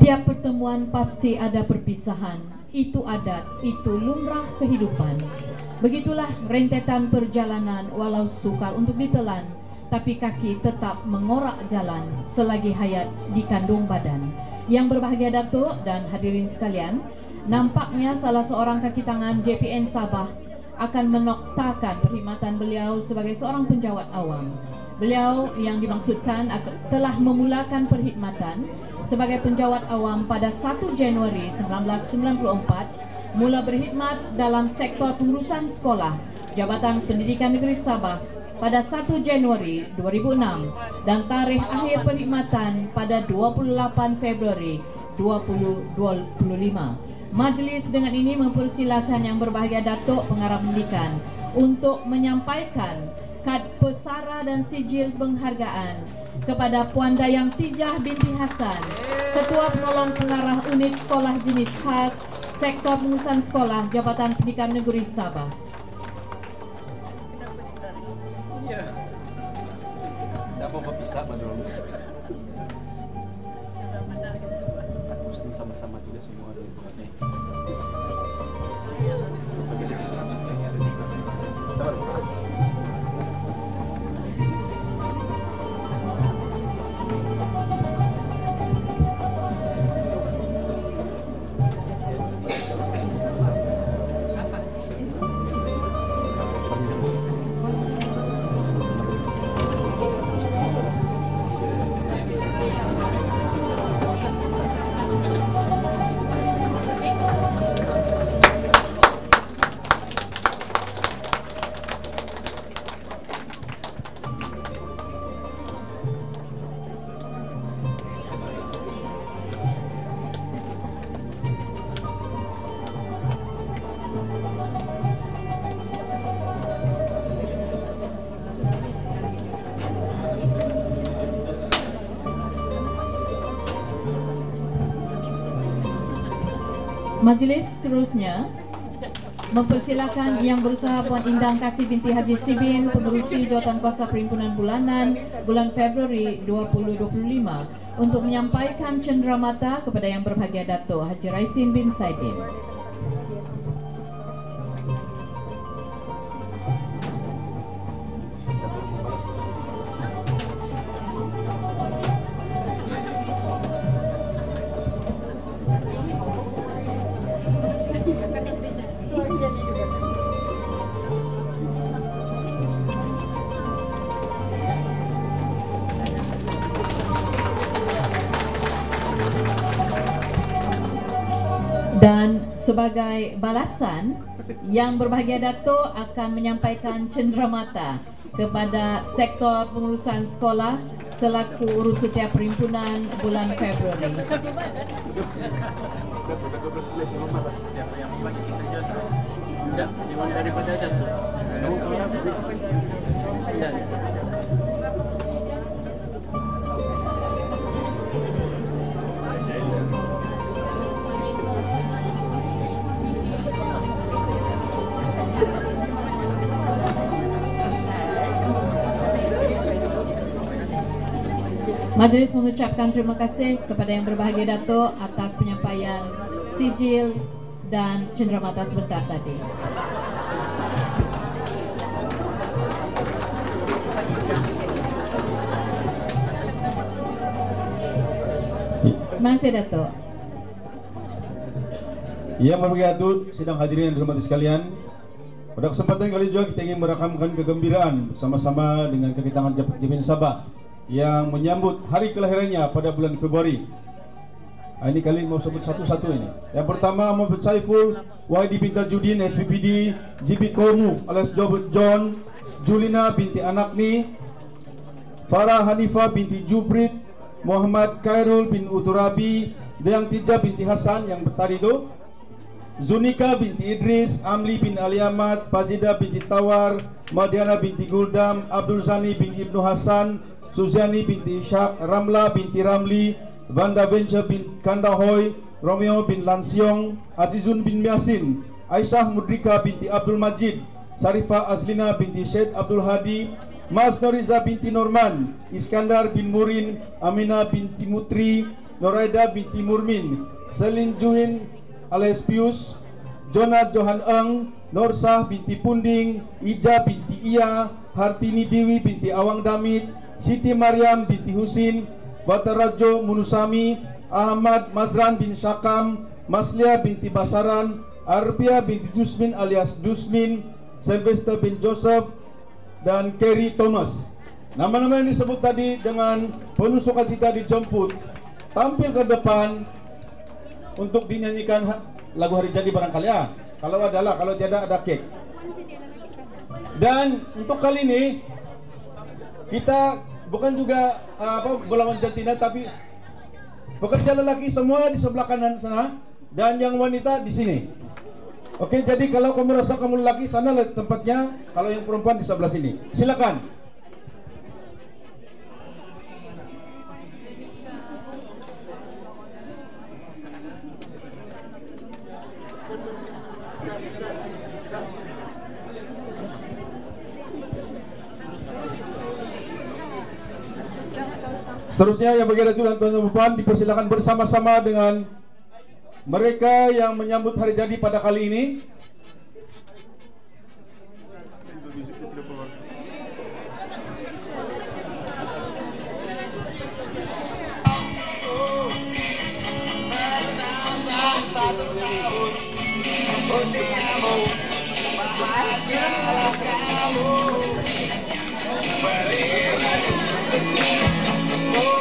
Tiap pertemuan pasti ada perpisahan. Itu adat, itu lumrah kehidupan. Begitulah rentetan perjalanan, walau sukar untuk ditelan, tapi kaki tetap mengorak jalan selagi hayat dikandung badan. Yang Berbahagia Dato' dan hadirin sekalian, nampaknya salah seorang kaki tangan JPN Sabah akan menoktakan perkhidmatan beliau sebagai seorang penjawat awam. Beliau yang dimaksudkan telah memulakan perkhidmatan sebagai penjawat awam pada 1 Januari 1994, mula berkhidmat dalam sektor pengurusan sekolah Jabatan Pendidikan Negeri Sabah pada 1 Januari 2006 dan tarikh akhir perkhidmatan pada 28 Februari 2025. Majlis dengan ini mempersilakan Yang Berbahagia Dato' Pengarah Pendidikan untuk menyampaikan kad pesara dan sijil penghargaan kepada Puan Dayang Tijah binti Hasan, Ketua Penolong Pengarah Unit Sekolah Jenis Khas Sektor Pengurusan Sekolah Jabatan Pendidikan Negeri Sabah. Tidak mau berpisah dulu. Posting sama-sama juga semua ada nih. Majlis seterusnya mempersilakan Yang Berusaha Puan Indang Kasih binti Haji Sibin, Pengerusi Jawatan Kuasa Perhimpunan Bulanan bulan Februari 2025 untuk menyampaikan cenderamata kepada Yang Berbahagia Dato' Haji Raisin bin Saidin. Dan sebagai balasan, Yang Berbahagia Dato' akan menyampaikan cenderamata kepada Sektor Pengurusan Sekolah selaku urus setiap perhimpunan bulan Februari. Siapa yang membagi kita jodoh? Tidak, cuma daripada Dato'. Kamu keluar sih? Tidak. Majelis mengucapkan terima kasih kepada yang berbahagia Datuk atas penyampaian sijil dan cenderamata sebentar tadi. Terima kasih Datuk. Yang berbahagia Datuk, sidang hadirin yang dihormati sekalian, pada kesempatan kali juga kita ingin merakamkan kegembiraan bersama-sama dengan kedatangan Jamin Sabah yang menyambut hari kelahirannya pada bulan Februari. Ini kali mau sebut satu-satu ini. Yang pertama Muhammad Saiful YD bin Tajudin SPPD GB Kormu alias John, Julina binti Anakni, Farah Hanifah binti Jubrit, Muhammad Khairul bin Uturabi, Dayang Tija binti Hasan yang tadi itu, Zunika binti Idris, Amli bin Ali Ahmad, Fazida binti Tawar, Madiana binti Guldam, Abdul Zani bin Ibnu Hasan, Suziani binti Ishak, Ramla binti Ramli, Vanda Venture bin Kandahoy, Romeo bin Lansiong, Azizun bin Yasin, Aisyah Mudrika binti Abdul Majid, Sarifah Azlina binti Syed Abdul Hadi, Mas Noriza binti Norman, Iskandar bin Murin, Aminah binti Mutri, Noraida binti Murmin, Selin Juhin alias Pius, Jonat Johan Eng, Norsah binti Punding, Ija binti Ia, Hartini Dewi binti Awang Damit, Siti Maryam binti Husin, Batarajo Munusami, Ahmad Mazran bin Syakam, Maslia binti Basaran, Arbia binti Dusmin alias Dusmin, Sylvester bin Joseph, dan Kerry Thomas. Nama-nama yang disebut tadi dengan penuh sukacita dijemput tampil ke depan untuk dinyanyikan lagu hari jadi barangkali ya. Kalau adalah, kalau tidak ada kek. Dan untuk kali ini kita bukan juga golongan jantina, tapi pekerja lelaki semua di sebelah kanan sana dan yang wanita di sini. Oke, jadi kalau kamu rasa kamu lelaki, sana tempatnya. Kalau yang perempuan di sebelah sini. Silakan. Seterusnya yang bagian itu dan tuan-tuan dipersilakan bersama-sama dengan mereka yang menyambut hari jadi pada kali ini.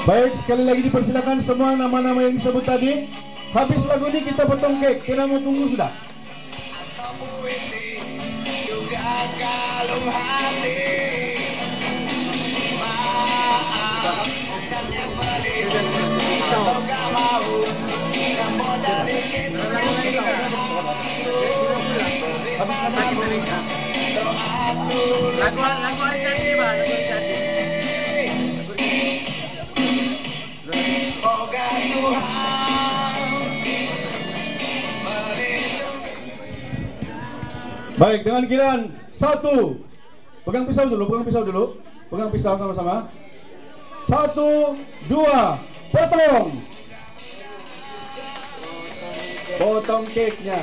Baik, sekali lagi dipersilakan semua nama-nama yang disebut tadi. Habis lagu ini kita potong kek. Kita mau tunggu sudah. Lagu hari jadi, Pak. Lagu hari jadi. Baik, dengan kiraan 1. Pegang pisau dulu, pegang pisau sama-sama. 1, 2, potong. Potong keknya.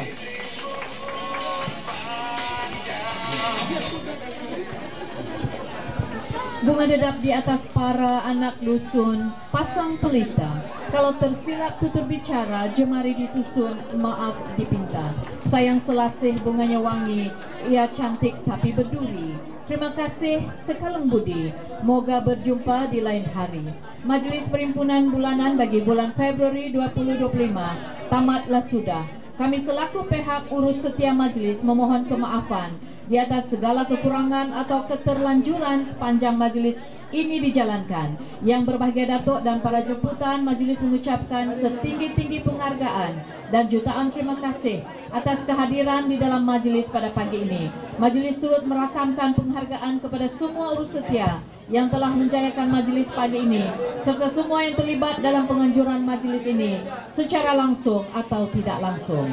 Bunga dedap di atas para anak dusun, pasang pelita. Kalau tersilap tutur bicara, jemari disusun, maaf dipinta. Sayang selasih bunganya wangi, ia cantik tapi berduri. Terima kasih sekalung budi, moga berjumpa di lain hari. Majelis Perhimpunan Bulanan bagi bulan Februari 2025 tamatlah sudah. Kami selaku pihak urus setia majelis memohon kemaafan di atas segala kekurangan atau keterlanjuran sepanjang majelis ini dijalankan. Yang berbahagia Datuk dan para jemputan, majelis mengucapkan setinggi-tinggi penghargaan dan jutaan terima kasih atas kehadiran di dalam majelis pada pagi ini. Majelis turut merakamkan penghargaan kepada semua urus setia yang telah menjayakan majelis pagi ini serta semua yang terlibat dalam penganjuran majelis ini secara langsung atau tidak langsung.